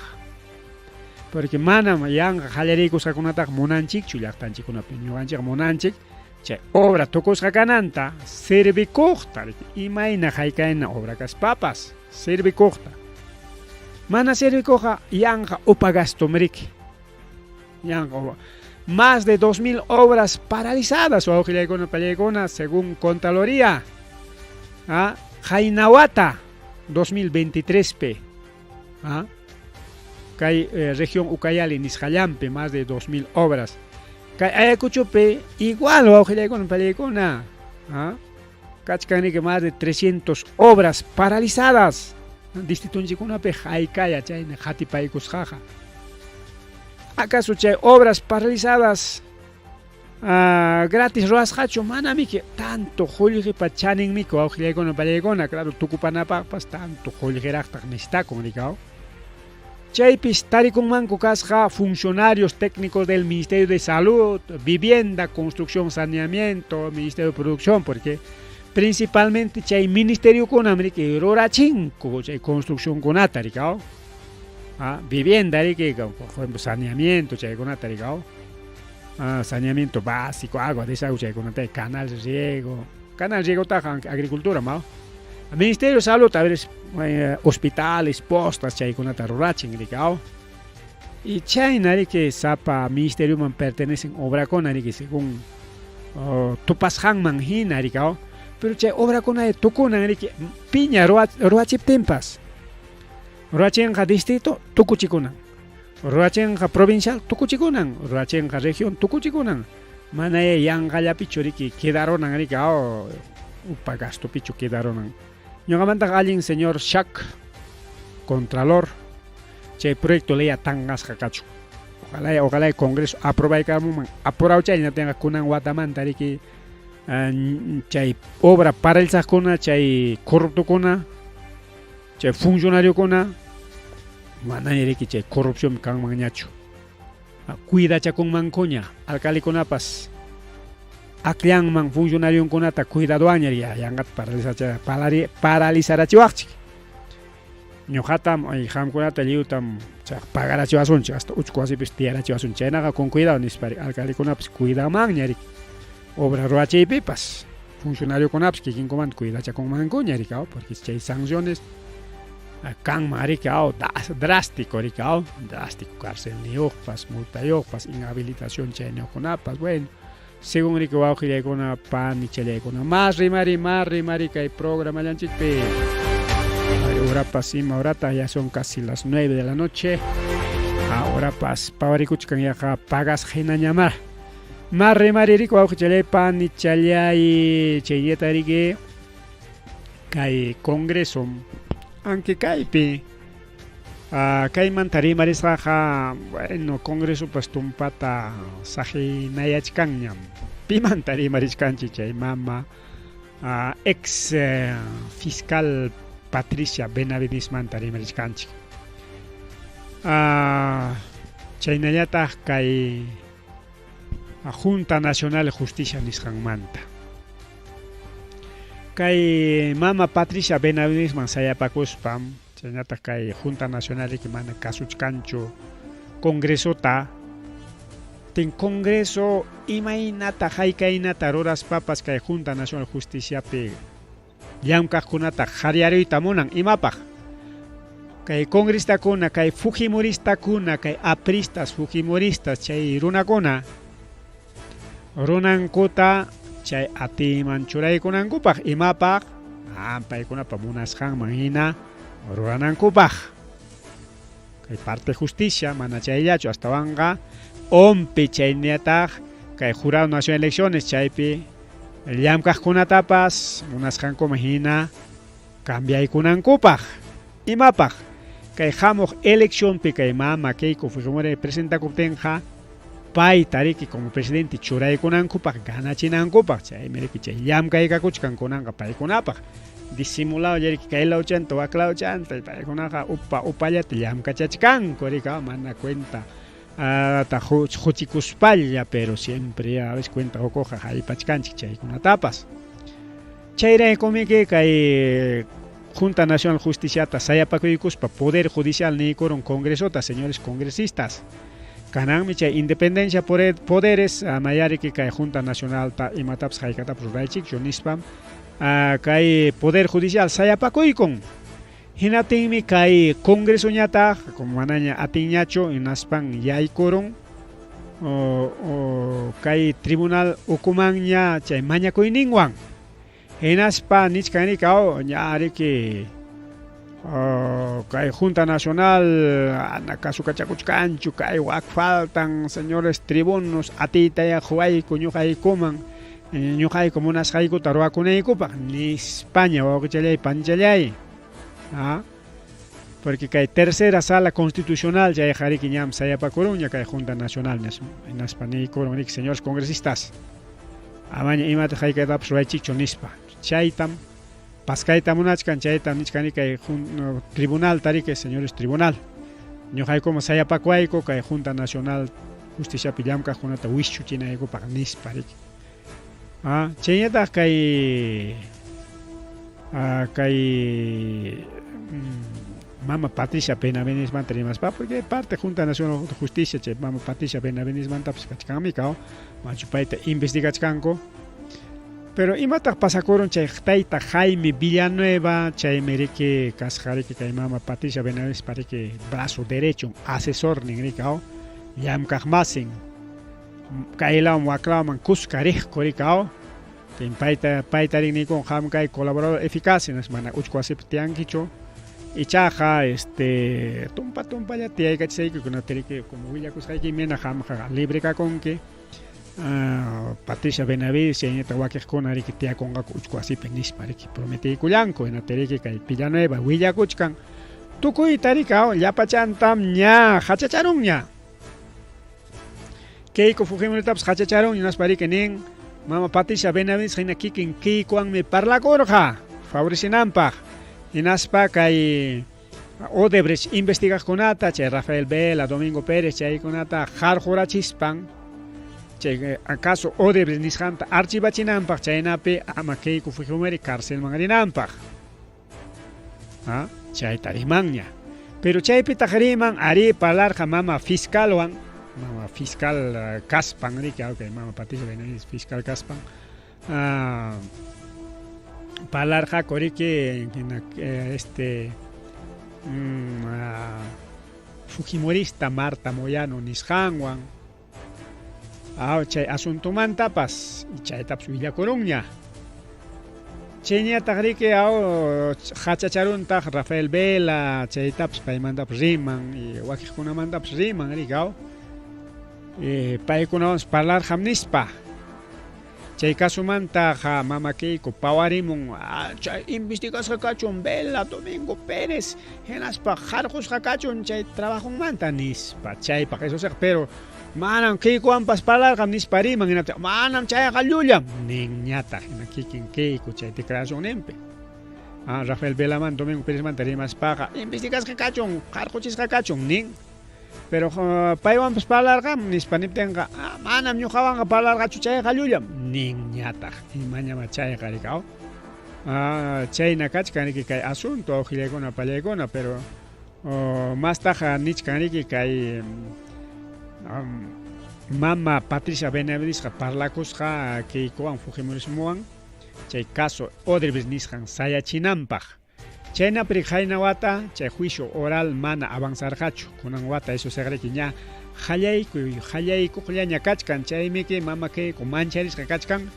porque mana yanqa qallariykusqakunataqa munanchikchu llaqtanchikunapi ñuqanchik munanchik chay obra tukusqa kananta servikuqta imayna haykayna obra kaspapas servikuqta mana servikuqa yanqa upagastomriki yanqa más de 2,000 obras paralizadas wawqillaykuna según Contraloría Jainawata 2023p kay región Ucayali nisqallampi más de 2,000 obras kay Ayacuchope igual wawqillaykuna kachkaniki más de 300 obras paralizadas distritunchikunapi haykaya chayna hatipaykusqaqa acaso chay obras paralizadas gratis ruwasqachu manamiki tanto qullqipa chaninmiki wawqillaykuna claro tukupanapaqpas tanto qullqiraqtaq nistakun rikaw chaypis tarikunmanku kasqa funcionarios técnicos del Ministerio de Salud, Vivienda, Construcción, Saneamiento, Ministerio de Producción, porque principalmente chay ministerio kunamriki rurachinku chay construcción kunata rikaw vivienda riki por ejemplo saneamiento chay kunata rikaw saneamiento básico agua desagüe chay kunata canal riego taja agricultura ma Ministerio de Salud a veces hospitales postas chay kunata rurachin rikaw y chay nariki sapa ministerio man pertenecen obra konariki según tupashan manhina rikaw pero chay obra kuna tukunan riki piña ruachiptempas ruachenqa distrito tukuchikunan ruachenqa provincial tukuchikunan ruachenqa región tukuchikunan manaya yanqallapichu riki quedaronan riki upagastopichu quedaronan ñuqamantaqa allin señor Shack Contralor chay proyecto ley tanqasqa kachu ojalá el Congreso aprobaykamunman apurauchayna tenga kunan watamanta riki chay obra paralizaqkuna chay corruptukuna chay funcionariokuna manaya riki chay corrupción kanmanñachu cuidachakunmankuña alcaldekunapas akllanman funcionariokunata cuidadoañari yanqat paralizarachiwaqchik ñuqatam qamkunata lliwtam pagarachiwasunchik hasta uchku wasipis tiyarachiwasunchik chaynaqa con cuidado nispari alcaldekunapas cuidamanña riki obra ruachaypipas funcionariokunapas kikinkumanta cuidachakunmankuña rikaw porque chay sanciones Kan maricao drástico ricao, drástico cárcel ni opas, multa y opas, inhabilitación chene kunapas, bueno. Según rico bauji con pan y chele con más rimari que programa lanchikpe. Ahora pasima ahora ya son casi las 9 de la noche. Ahora pavarikuchkan ya pagas gena llamar. Más rimari rico bauji chele pan y chale y cheyeta rique. Kai congreso aunque caipi kai mantari marisaja bueno congreso pues tumpata saji nayachkanyam pi mantari mariskanchi chay mama ex fiscal Patricia Benavides mantari mariskanchi chay nayata kai Junta Nacional de Justicia nisqanmanta Kai mama Patricia Benavides mansayapakuspam chaynata kai Junta Nacional que mana kasuchkanchu Congreso ta ten Congreso imaynata haykaynata ruras papas kai Junta Nacional Justicia pe llamkaqkunata qhariariyta munan imapaq kai congresistakuna kai fujimoristakuna kai apristas fujimoristas chay runakuna runankuta chay atiman churaykunankupaq imapaq paykunapa munasqan manhina ruranankupaq kay parte justicia mana chayllachu astawanqa ompi chayniyataq kay Jurado Nacional de Elecciones chaypi llamkaqkunatapas munasqanku manhina cambiaykunankupaq imapaq kay hamuq eleccionpi kay mama Keiko Fujimori presentakuptinqa Pai tariki como presidente churaykunankupaq ganachinankupaq chaymiriki chay llamkaykakuchkankunanqa paykunapaq disimulado yariki kaylawchanta waklawchanta paykunaqa upallata llamkachachkanku rika mana cuenta ta huchikuspalla pero siempre a veces cuenta hukuqa haypachkanchik chaykunatapas chayraykumi kay Junta Nacional Justiciata sayapakuykuspa Poder Judicial niykuron Congresota señores congresistas Kananmi chay independencia poderes mayariki kay Junta Nacional ta imatapas haykatapas ruraychik nispam kay Poder Judicial sayapakuykun hinatinmi kay Congreso ñataq como manaña atinñachu hinaspan yaykurun kay Tribunal ukumanña chay mañakuyninwan hinaspa nichkanika ñariki kay Junta Nacional nakasukachakuchkanchu kay faltan señores tribunos atitaya huayku ñuqaykuman ñuqayku munasqaykuta ruwakunaykupaq ni España wawqichalay panchalay porque kay tercera sala constitucional chay qariki ñam sayapakuruña kay Junta Nacional nispa niykurun señores congresistas amaña imata haykatapas ruwaychikchu nispa chaytam Paskayta munachkan chayta nichkani kay tribunal tarike señores tribunal ñuqaykuman sayapakuayku kay Junta Nacional Justicia llamkaqkunata wischuchinaykupaq nispa riki chaynataq kay mama Patricia Benavides manta rimaspa porque parte Junta Nacional de Justicia chay mama Patricia Benavides mantapas kachkanmi kaw manchu payta investigachkanku pero imataq pasakurun chay tayta Jaime Villanueva chay meriki kasqariki kay mama Patricia Benavides pariki brazo derecho asesor ningrikao llamkaq masin kaylawan waklawan kusqariqku rikao tin payta rinnikun ham kay colaborador eficaz mana uchkuasip tiankichu ichaqa tumpa tiyaykachisayku kunatiriki como willakusqayki mina hamqa libre kakunki Patricia Benavides chaynata wakiqkuna riki tiyakunqaku uchkuasipi nispa riki prometiykullanku hinatiriki kay Villanueva willakuchkan tukuyta rika llapachantam ña hachacharunña Keiko Fujimoritapas hachacharunña nispa riki nin mama Patricia Benavides hina kikin kaykuwanmi parlakurqa favorecinanpaq hinaspa kay Odebrecht investigaqkunata chay Rafael Vela Domingo Pérez chaykunata harjurachispan chay acaso Odebrecht nisqanta archivachinanpaq chaynapi ama Keiko Fujimori cárcelman rinanpaq chayta rimanña pero chaypitaq riman ari parlarqa mama fiscal kaspan riki kay mama Patricia Benavides fiscal kaspan parlarqa koriki Fujimorista Marta Moyano nisqanwan chay asuntomantapas chaytapas willakurunña chayñataq riki hachacharuntaq Rafael Vela chaytapas paymantapas riman y wakiqkunamantapas riman riki paykunawanpas parlarqam nispa chay kasumanta mama Keiko pawarimun chay investigasqa kachun Vela Domingo Pérez hinaspa qarqusqa kachun chay trabajumanta nispa chaypaq eso seq pero manam Keikowanpas parlarqam nispa riman hinaptin manam chayqa llullam ninñataq hina kikin Keiko chay declaración ninpi Rafael Velaman Domingo Pérez manta rimaspaqa investigasqa kachun qarquchisqa kachun nin pero paywanpas parlarqam nispa niptinqa manam ñuqawanqa parlarqachu chayqa llullam ninñataq imañama chayqa rikaw chayna kachkan riki kay asunto awqillaykuna pallaykuna pero mastaqa nichkan riki kay mama Patricia Benavidesqa parlakusqa Keikowan Fujimorismowan chay caso Odebrecht nisqan sayachinanpaq chaynapri qayna wata chay juicio oral mana avanzarqachu kunan wata eso seqriki ña qallaykuqllaña kachkan chaymiki mama Keiko mancharisqa kachkan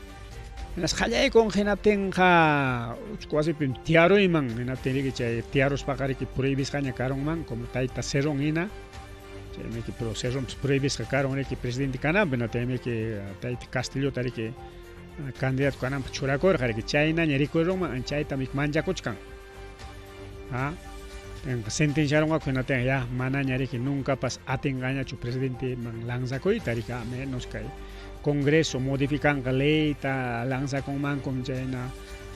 hinas qallaykun hinaptinqa wasipi tiaruyman hinaptin riki chay tiaruspaqa riki prohibisqaña karunman como tayta Cerrón hina chaymiki pero Cerrónpas prohibisqa karun riki presidente kananpi hinaptinmiki tayta Castillota riki candidato kananpi churakurqa riki chaynaña rikurunman chaytamik manchakuchkan sentenciaron que no tenga ya manaña riki nunca pas atingañachu presidente man lanzakuyta riki menos que congreso modifican ley ta lanza con man con chayna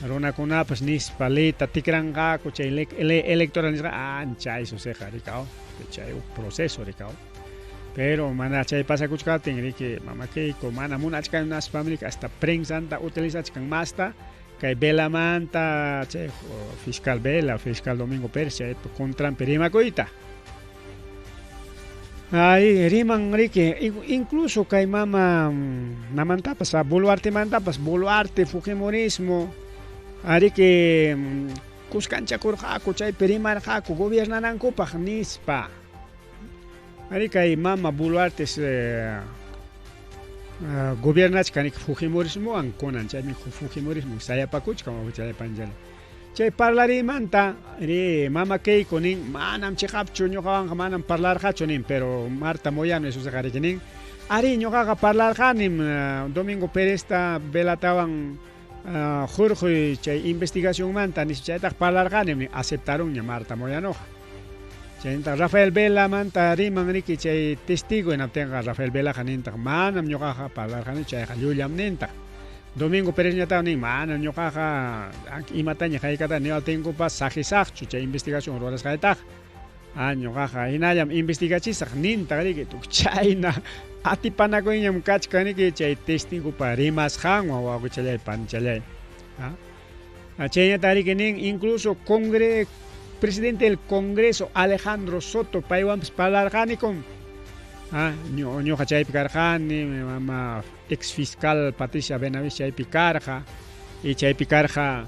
runakunapas nispa ley ta tikranqaku chay electoral nisqa ancha eso seqa rikao chay proceso rikao pero mana chay pasakuchkatin riki mama Keiko mana munachkan unas familia hasta prensanta utilizachkan masta kay Vela manta chay fiscal Vela fiscal Domingo Pérez chay contran perimakoita ay riman riki incluso kay mama namantapas Boluarte mantapas Boluarte Fujimorismo ari que kuskanchakurqaku chay perimarqaku gobiernanankupaq nispa ari kay mama Boluarte gobernachkan Fujimorismowan kunan chaymi Fujimorismo sayapakuchkan chaypanchali chay parlarimanta mama Keiko nin manam chiqapchu ñuqawanqa manam parlarqachu nin pero Marta Moyano eso seqariki nin ari ñuqaqa parlarqanim Domingo Pérezta Velatawan Jorge chay investigación manta nis chaytaq parlarqanim nin aceptarunña Marta Moyanoqa chayta Rafael Vela manta riman riki chay testigo hinaptinqa Rafael Vela nintaq manam ñuqaqa parlarqani chayqa llullam nintaq Domingo Pérez ñataw nin manam ñuqaqa imataña haykata niwaltinkupas saqisaqchu chay investigación rurasqaytaq ñuqaqa hinallam investigachisaq nintaq riki chayna atipanakuyñam kachkaniki chay testigupa rimasqanwan wawqichalay panchalay chayñata riki nin incluso presidente del Congreso Alejandro Soto paywanpas parlarqani con ñuqa chaypi karqani mama ex fiscal Patricia Benavides chaypi karqa y chaypi karqa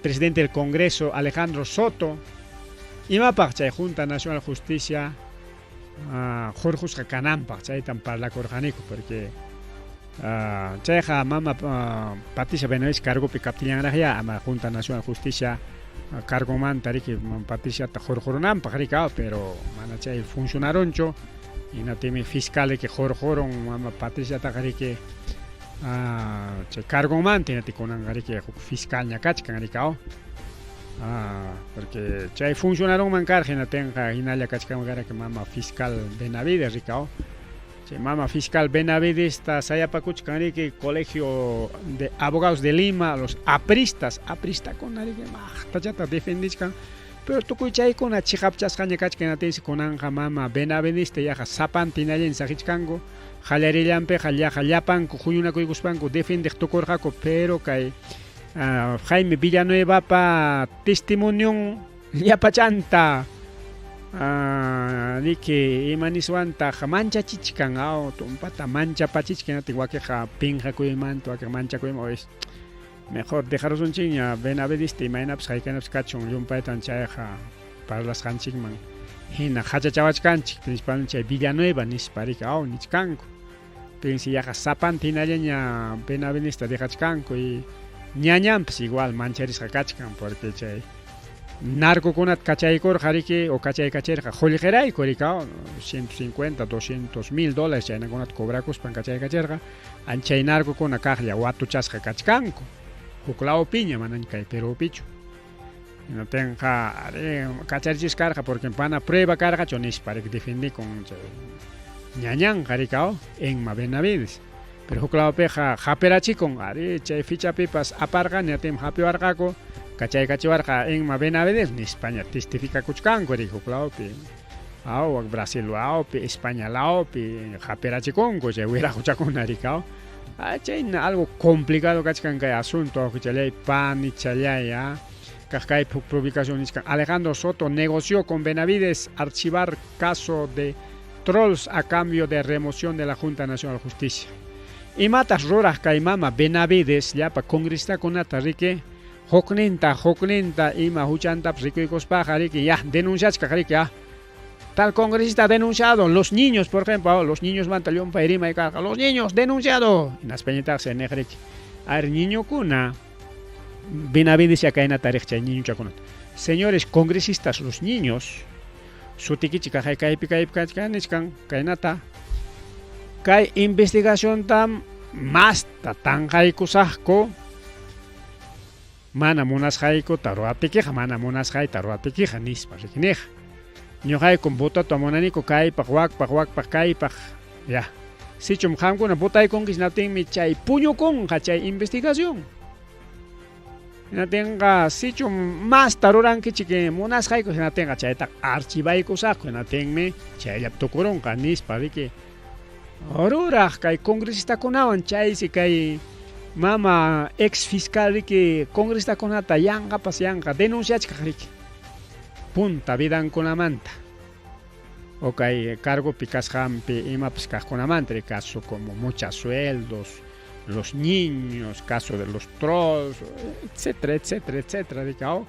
presidente del Congreso Alejandro Soto imapaq chay Junta Nacional Justicia Jorjusqa kananpaq chaytan parlakurqaniku porque chayqa mama Patricia Benavides cargopi kaptiñanraqya ama Junta Nacional Justicia cargomanta riki Patriciata jorjorunanpaq rikao pero mana chay funcionaroncho hinaptinmi fiscal riki jorjoron mama Patriciataqa riki chay cargomanta hinaptin kunanqa riki fiscalña kachkan rikao porque chay funcionaronman karqa hinaptinqa hinalla kachkanman karqa mama fiscal Benavides rikao chay mama fiscal Benavides sayapakuchkan riki colegio de abogados de Lima los aprista kuna riki maqtachata defendichkan pero tukuy chaykuna chiqapchasqaña kachkan hinaptinsi kunanqa mama Benavides yaqa sapantinallan saqichkanku qallarillanpiqa llapanku huyunakuykuspanku defendiq tukurqaku pero kay Jaime Villanuevapa testimonio llapachanta riki imaniswanta manchachichkan tumpata manchapachichkan wakiqa pinqakuymantu wakiqa manchakuyman mejor dejarusunchikña Benavides imaynapas haykanapas kachun llumpaytan chayqa parlasqanchikman hina hachachawachkanchik principalmente Villanueva nisparika aw nichkanku pensi yaqa sapanti hinallaña Benavenista dejachkanku y ñañanpas igual mancharisqa kachkan porque chay narcokunata kachaykurqa riki o kachaykachirqa qullqirayku rika 150, 200 mil dólares chaynakunata cobrakuspan kachaykachirqa chay narcokuna kaqlla watuchasqa kachkanku huk lawpiña manaña kay Perupichu Inatenqa kacharichiskarqa porque pana prueba karqachu nisparik defendí con ñañanqa rikao Enma Benavides pero huk lawpiqa haperachikun chay fichapipas aparqa ñatim hapiwarqaku kachaykachiwarqa Enma Benavides nispaña testificakuchkanku rik huk lawpi aw Brasil lawpi España lawpi haperachikunku chay wiraquchakuna rikao chayna algo complicado kachkan kay asunto chay pani chay Kajkay publicación Alejandro Soto negoció con Benavides archivar caso de trolls a cambio de remoción de la Junta Nacional de Justicia. Y matas ruras kaimama Benavides ya pa congrista con atarrique hokninta ima huchanta ricuicos pajariki ya denuncias kajariki ya tal congresista denunciado los niños por ejemplo los niños mantalión pairima y carga los niños denunciado en las peñitas se negriki a niño kuna Benavides ya caen a tarikcha niño chakunat. Señores congresistas, los niños, su tikichi kajay kaypikachkan kainata, kay investigación tam más tatangay kusahko, mana munas hayko taruapikija, mana munas hay taruapikija nispa rikineja. Ñohay con bota tomonaniko kay pakwak kay ya. Si chumham kuna botay con kisnatin mi chay puño con chay investigación. Na tenga sitio más taruran que chique monas haiko na tenga chaita archivaiko sako na tengme chaya tokoron kanis parike aurora kai congresista konawan chay si kai mama ex fiscal que congresista konata yanga pasyanga denuncia chikarik punta vidan con la manta o kai cargo picas jampe ima pesca con la manta caso como muchos sueldos los niños, caso de los trolls, etcétera, dicao.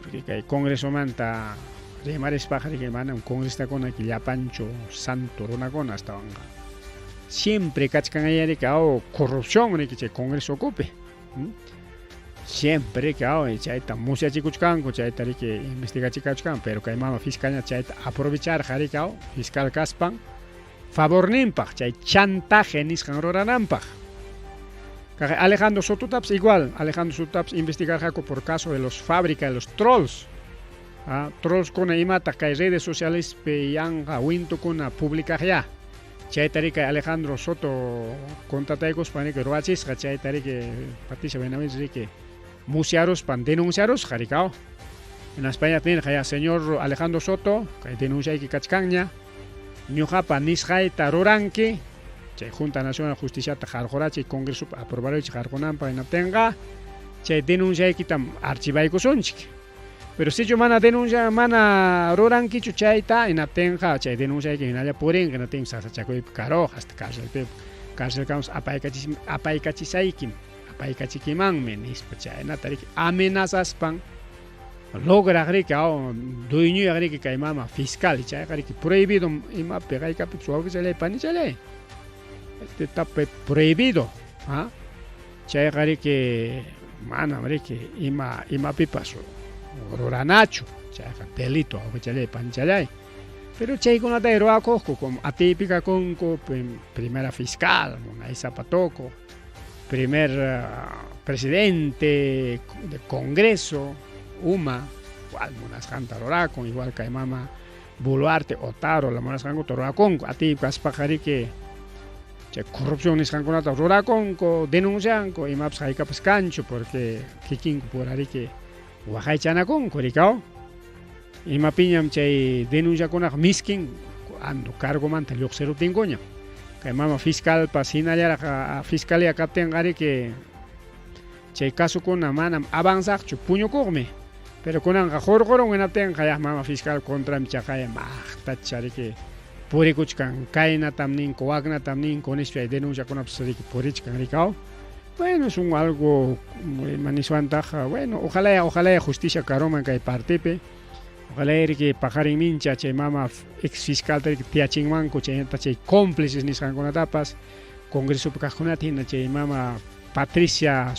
Porque el Congreso manta remares pájaros que van a un congreso con aquí ya Pancho Santo una con hasta vanga. Siempre cachcan allá dicao corrupción que el Congreso ocupe. Siempre que chaita mucha chicuchcan, chaita que investiga chicuchcan, pero que mama fiscal chaita aprovechar jaricao fiscal caspan favor nimpach, chay chantaje nis canroranampach. Alejandro Sototaps igual, Alejandro Sototaps investigar por caso de los fábricas de los trolls. Trolls con imata que redes sociales peyanga winto con publicar ya. Chaitarica Alejandro Soto contataicos para que roachis, chaitarica Patricia Benavides que musearos pan denunciaros jaricao. En España tiene ya señor Alejandro Soto que denuncia que cachcaña. Ñujapa nisjai taroranque. Chay Junta Nacional de Justicia tajarjorachi Congreso aprobar el jarjonan para tenga chay denuncia y quitam archivaiko sonchik pero si yo mana denuncia mana roran kichu chayta en tenga chay denuncia que naya puren que no tenga sa chaco caro hasta cárcel cams apaikachisaikin apaikachikiman menis chay na tarik amenazas pan logra que dueño que kay mama fiscal chay que prohibido ima pegai capit suave se le panichale está prohibido, chay que mana que ima pipaso, roranacho, chay delito, chay panchalay, pero chay con la teroa coco como atípica con primera fiscal, una zapatoco, primer presidente del Congreso, igual monas canta con igual que mama Boluarte Otaro, la monas canta toroa con atípicas pajarique corrupción es con la con denuncian con y maps hay capas cancho porque kikin por ahí que guajay chana con coricao y mapiñam chay denuncia con miskin ando cargo manta lo cero tingoña que mama fiscal pasina ya a fiscalía capten ari que chay caso con una manam avanzar chu puño come pero con anga jorgoro en tenga ya mama fiscal contra mi chajaya mahta chari que Puricuchkan, Kaina tamnin, Coagna tamnin, con esto hay denuncia con absoluto Purichkan Ricao. Bueno, es un algo manisuantaja. Bueno, ojalá justicia caroma que participe. Valeri que pajarin mincha chay mama ex fiscal tiachinmanco chay cómplices nisqankunatapas Congreso kaqkunata hina chay mama Patricia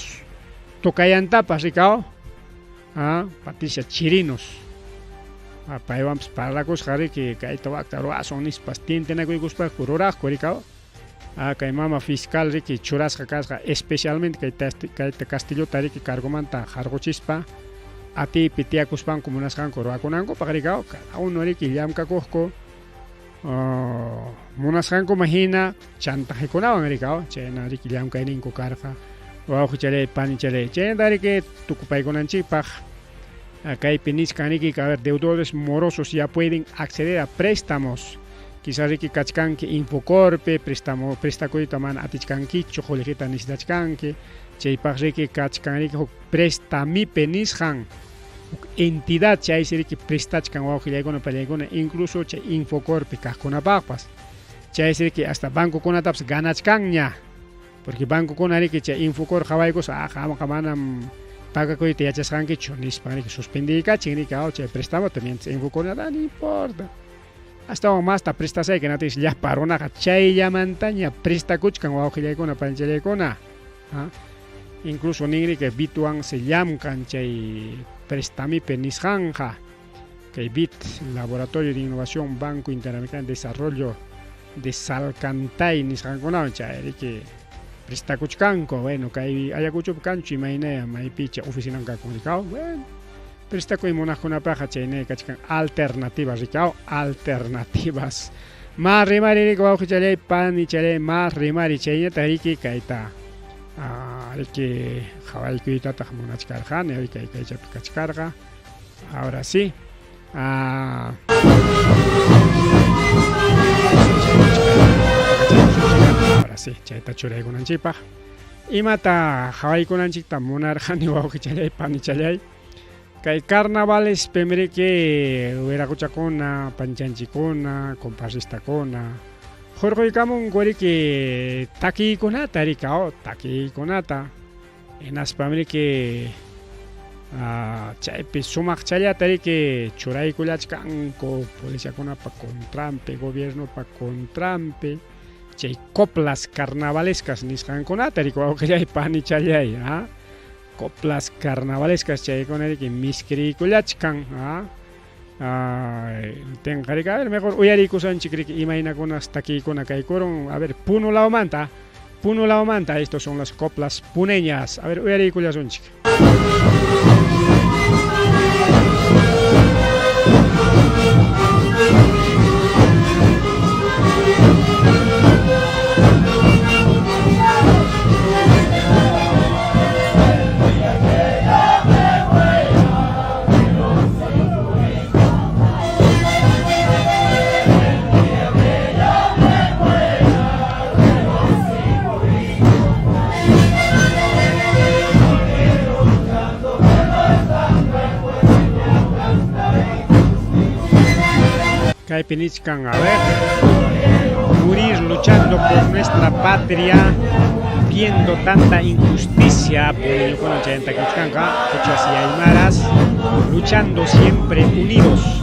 Tocayantapas rikao Patricia Chirinos paywanpas parlakusqa que kayta wakta ruwasun nispas tintinakuykuspa ruraqku rikao kay mama fiscal riki churasqa kasqa especialmente kayta Castillota riki cargomanta harquchispa atipi tiyakuspanku munasqanku ruwakunankupaq rikao cada uno riki llamkakuqku munasqanku mahina chantajikunawan rikao chayna riki llamkayninku karqa wawqichalay panichalay chayna riki tukupaykunanchikpaq kaypi nisqan riki a ver deudores morosos ya pueden acceder a préstamos quizás riki kachkanki Infocorpe prestakuyta mana atichkankichu qullqita nisdachkanki chaypaq riki kachkan riki huk prestamipe nisqan entidad chaysi riki prestachkan wawqillaykuna pallaykuna incluso chay Infocorpe kaqkunapaqpas chaysi riki hasta bankukunatapas ganachkanña porque bankukuna riki chay Infocorpe qhawaykus qamqa manam pagakuyta yachasqankichu nispa riki suspendikachin riki chay prestamota mientras Infocorpe no importa hasta masta prestasayka natis llapa runaqa chayllamantaña prestakuchkan wawqillaykuna pallaykuna incluso ninri que bituan se llamkan chay prestamipe nisqanja kay BIT Laboratorio de Innovación Banco Interamericano de Desarrollo de Salcantay nisqankunawan chay riki prestakuchkanku bueno kay ayakuchupkanchu imaynaya maypicha oficinankaku rikao bueno prestakuy munaqkunapaqa chaynay kachkan alternativas rikao alternativas más rimari riki wawqichalay panichalay más rimari chayñata riki kayta riki qhawaykuytataq munachkarqani riki kaychapi kachkarqa ahora sí ahora sí chayta churaykunanchikpaq imata qhawaykunanchikta munarqani wawqichalay panichalay kay carnavales pemriki wiraquchakuna panchanchikuna comparsistakuna hurquykamunku riki takiykunata rikao takiykunata enaspamriki chaypi sumaqchallata riki churaykullachkanku policiakunapa contrampi gobiernopa contrampi chay coplas carnavalescas nisqankunata riki wawqillay panichalay coplas carnavalescas chaykuna riki miskiriykullachkan tenqarika a ver mejor uyariykusanchik riki imaynakunas takiykuna kaykurun a ver punulawmanta estos son las coplas puneñas a ver uyariykullasunchik Kaypinichkan, a ver, morir luchando por nuestra patria, viendo tanta injusticia, luchando siempre unidos.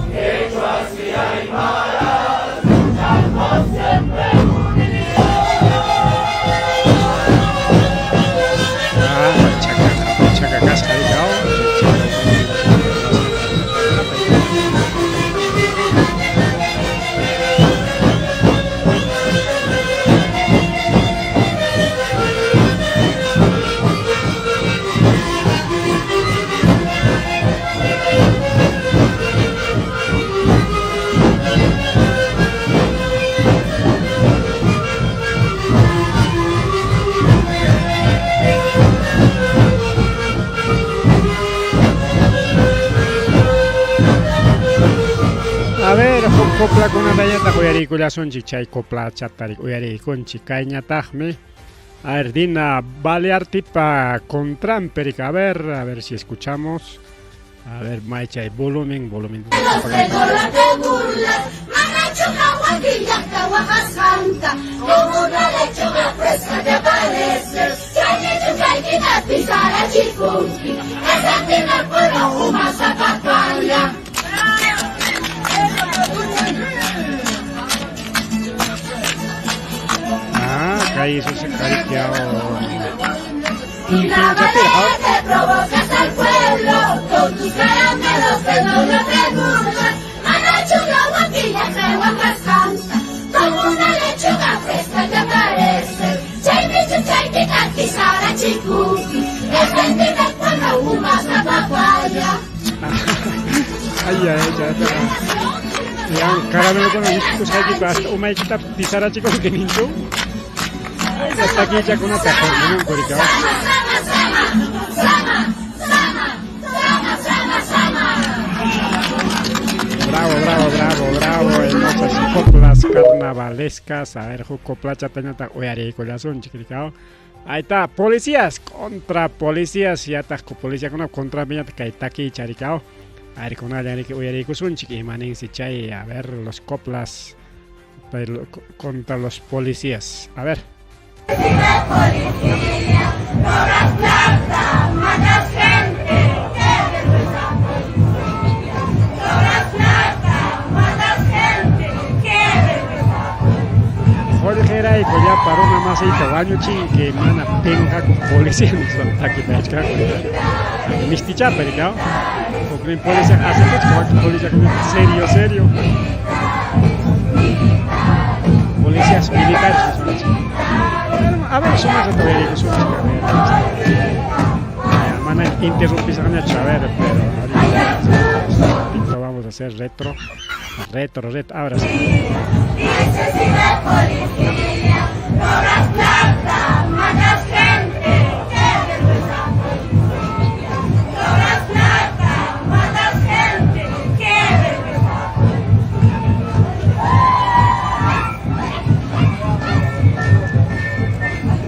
Copla con una tallata uyariykullasunchik chay copla chatarik uyariykunchik kayñataqmi a ver dina baleartipa contramperik a ver si escuchamos a ver maychay volumen como una lechuga fresca te aparece esa tiene por una zapatalla caídos se cariqueado. Y la manera que provocas al pueblo con tus caramelos que no lo preguntan. Manachuga, guapilla, crema, como una lechuga fresca que aparece. Chay, bicho, chay, titaki, sara, chicuki. Es sentimiento cuando fumas la papaya. Ay, yang caramelo con los chicos hay que hasta una kita pisara chicos que nicho. Hasta aquí ya con una tapa, ¿no? Coricao. Bravo, hermosas coplas carnavalescas. A ver, copla chatanata, oye, corazón, chiquicao. Ahí está, policías contra policías, ya está, policía contra mí, que está aquí, charicao. A ver, con alguien que oye, un chiqui, manín, si chay, a ver, los coplas contra los policías. A ver. Policía, cobras plata, matas gente, qué vergüenza. Cobras plata, matas gente, qué vergüenza. Jorge era y pues ya paró nada más ahí caballo ching que mana penja con policía ni son aquí pesca. Misticha pericao. Porque policía hace mucho policía como serio. Policías militares que son así. A ver, son más retorios, son más mana interrumpir a ver, pero ahorita vamos a hacer retro, ahora sí. Necesidad policía, cobras plata, matas gente, qué vergüenza. Cobras plata, matas gente, qué vergüenza.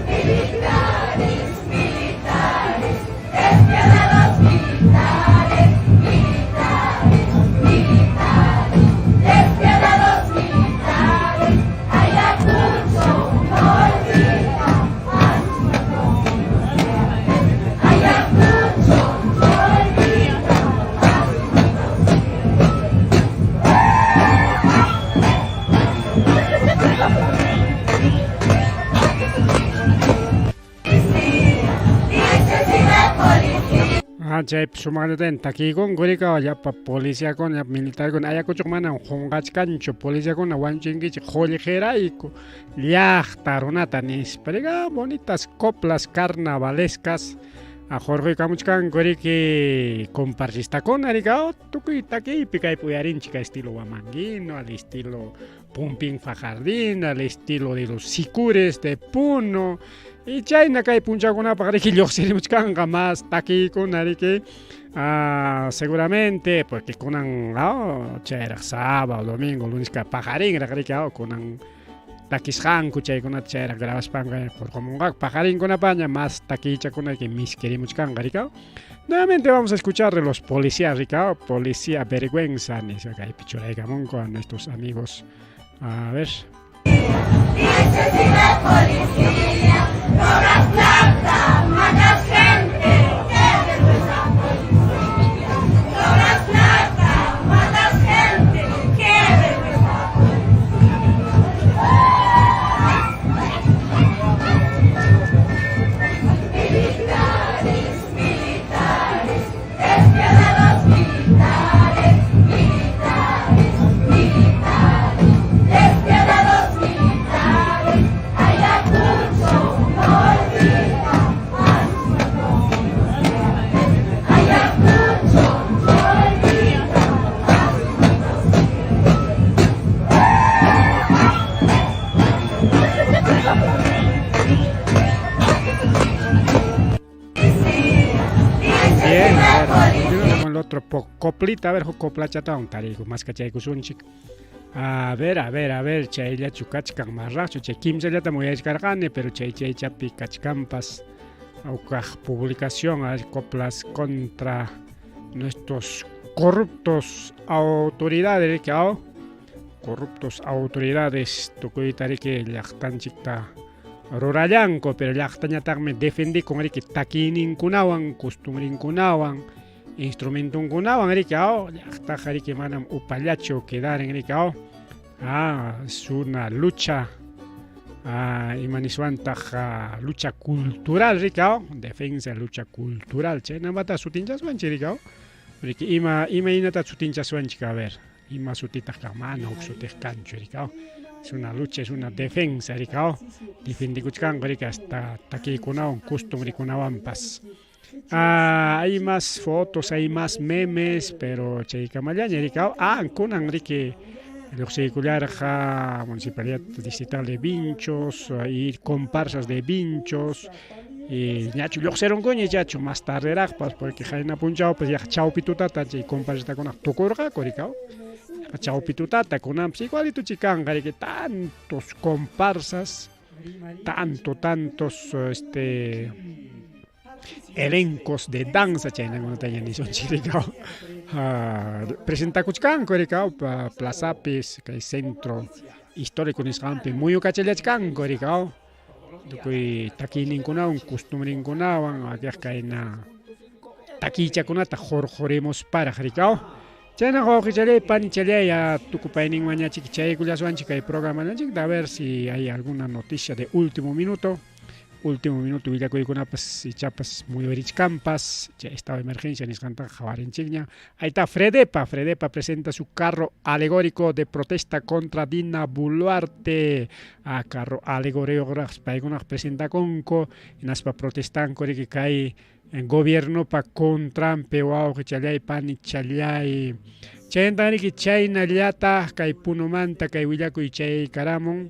Militares, despiadados militares, despiadados militares, Ayacucho no olvida Ayacucho no olvida. Necesidad policía. Chay sumanten taki con gorica ya pa policía con ya militar con Ayacucho mana hongach cancho policía con awanchingi jolijera y liachtarunata nis perega bonitas coplas carnavalescas a Jorge Camuchcan goriki compartista con arigao tuki taki picay puyarin chica estilo guamanguino al estilo pumping fajardín al estilo de los sicures de Puno. Y China kay puncha kuna para que yo se muchkanga más taki con que seguramente porque kunan chera sábado domingo lunes ka pajarín ra que kunan takishan kuchay kuna chera grabas panga por como pajarín kuna paña más takicha kuna que mis queremos muchkanga. Nuevamente vamos a escuchar de los policías ricao, policía vergüenza ni se kay pichura gamon con nuestros amigos. A ver. Necesidad policía, cobras plata, matas gente, qué vergüenza. Cobras plata, matas gente, qué vergüenza. Militares, despiadados militares, despiadados militares, Ayacucho no olvida. Ayacucho no olvida. Bien, a ver, con el otro coplita, a ver, copla chata un tarico, más cachay kusunchik. A ver, chayla chukachkan marracho, chay kimsa ya tamoya escargane, pero chay chapi cachcampas, o publicación, a ver, coplas contra nuestros corruptos autoridades, que corruptos autoridades, tocoitari que llaktan chikta rurallanco, pero llaktaña tagme defendí con el que taquinin kunawan, costumbrin kunawan, instrumentum kunawan, el que llaktajari que manam upallacho quedar en el que es una lucha imaniswantaq lucha cultural rikao, defensa lucha cultural chaynamanta sutinchaswanchik rikao, porque ima inata sutinchaswanchik a ver, ima sutitaq mana huk sutiq kanchu rikao. Es una lucha, es una defensa rikao, defendikuchkanqa rika hasta takiykunawan costumbrikunawanpas. Hay más fotos, hay más memes, pero chaykamallaña rikao, kunan riki lluqsiykullarqa Municipalidad Distrital de Vinchos, y comparsas de Vinchos, y ñachu lluqsirunkuña ñachu más tarderaqpas, porque hayna punchawpas yaq chawpi tutata chay comparsatakunaq tukurqaku rikao. Chawpi tutata kunanpas igualito chikanqa riki tantos comparsas, tantos elencos de danza chaynakunata nisonchik rikao. Presentakuchkanku rikao plazapis kay centro histórico nisqanpi muy ukachallachkanku rikao. Tukuy takiyninkunawan costumbrinkunawan akaq kayna takiychakunata jorjoremusparaq rikao. Chayna wawqichallaypani challaya tukupayninmañachik chaykullaswanchik kay programanachik a ver si hay alguna noticia de último minuto willakuykunapas ichapas muy verichkampas, estado de emergencia nisqantaqa hawarinchikña. Ahí está Fredepa presenta su carro alegórico de protesta contra Dina Boluarte. Carro alegóricos paykunaq presentakunku hinaspa protestanku riki kay gobierno pa contrampe wawqichallaypani challay. Chayanta riki chaynallataq kay punumanta kay willakuy chaykaramun.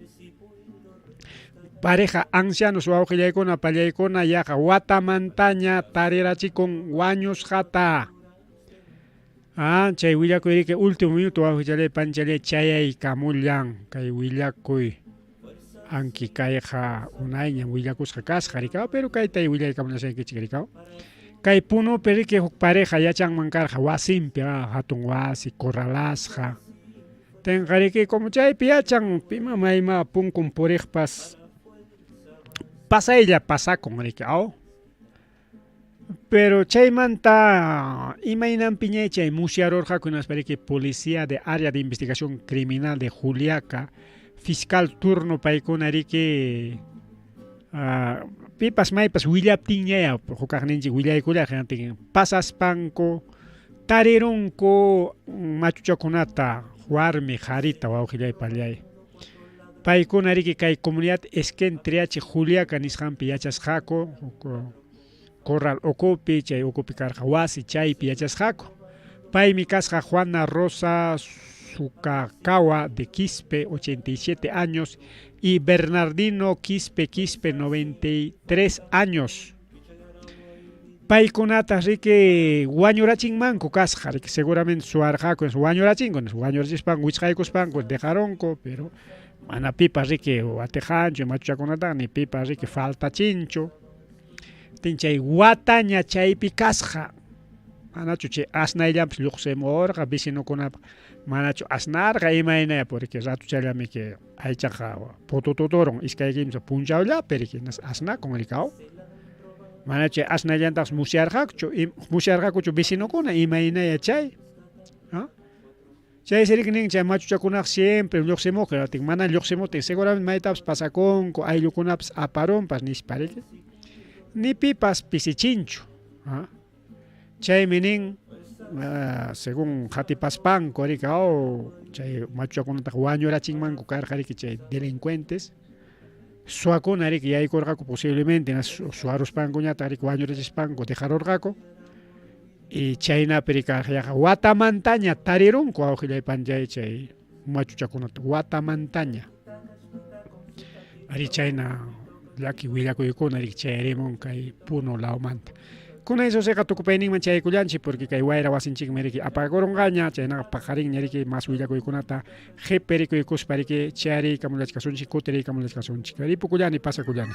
Pareja ancianos wawqillaykuna pallaykuna yaqa watamantaña tarirachikun wañusqata. Chay willakuy riki último minuto wawqichallaypani challay chayaykamullan kay willakuy anki kayqa unayña willakusqa kasqa rikao, pero kayta willaykamunashaykichik rikao. Kay punupi riki huk pareja yachanman karqa wasinpi hatun wasi corralasqa. Tenqa riki como chaypi yachan pima mayma punkun puriqpas pasaylla pasakun rikao. Pero chaymanta imaynanpi ñay chay musyarurqakunas pariki policía de área de investigación criminal de Juliaca, fiscal turno paykuna riki pipas maypas willaptinñaya hukaqninchik willaykullaqa pasaspanku tarirunku machuchakunata warmi qarita wawqillaypallay. Paykuna riki kay comunidad Esquentriachi Juliaca nisqanpi yachasqaku, corral ukupi, chay ukupi karqa wasi chaypi yachasqaku. Paymi kasqa Juana Rosa Sukakawa de Quispe, 87 años, y Bernardino Quispe, 93 años. Paykunata riki wañurachinmanku kasqa riki seguramente suwarqaku wañurachinku, wañurachispanku wichqaykuspanku dejaronku, pero mana pipa riki watejanchu machuchakunata ni pipa riki faltachinchu. Tinchay wataña chaypi kasqa. Manachu chay asnayllanpas lluqsimurqa vecinukunapa manachu asnarqa imaynaya porque ratu challami que aychaqa putututurun iskay kimsa punchawllapi riki asnakun rikao. Manachu asnayllantapas musyarqakuchu vecinukuna imaynaya chay. Chay siriki nin chay machuchakunaqa siempre lluqsimuqa mana lluqsimutin seguramente maytapas pasakunku ayllukunapas aparunpas nispa riki. Ni pipas pisichinchu. Chaymi nin según hatipaspanku rikao chay machuchakunataqa wañurachinmanku karqa riki chay delincuentes. Suwakuna riki yaykurqaku posiblemente suwaruspankuñata riki wañurachispanku dejarurqaku. Y chaynapi rikaq watamantaña tarirunku wawqillaypanlay chay machuchakunata watamantaña. Ari chayna llaki willakuykuna riki chayarimun kay puno lawmanta. Kuna eso seqa tukupayninman chaykullanchik porque kay wayra wasinchikmi riki apagurunqaña chaynaqa pajarinña riki mas willakuykunata qhipi rikuykuspa riki chayariykamulachkasunchik kutiriykamulachkasunchik ripukullani pasakullani.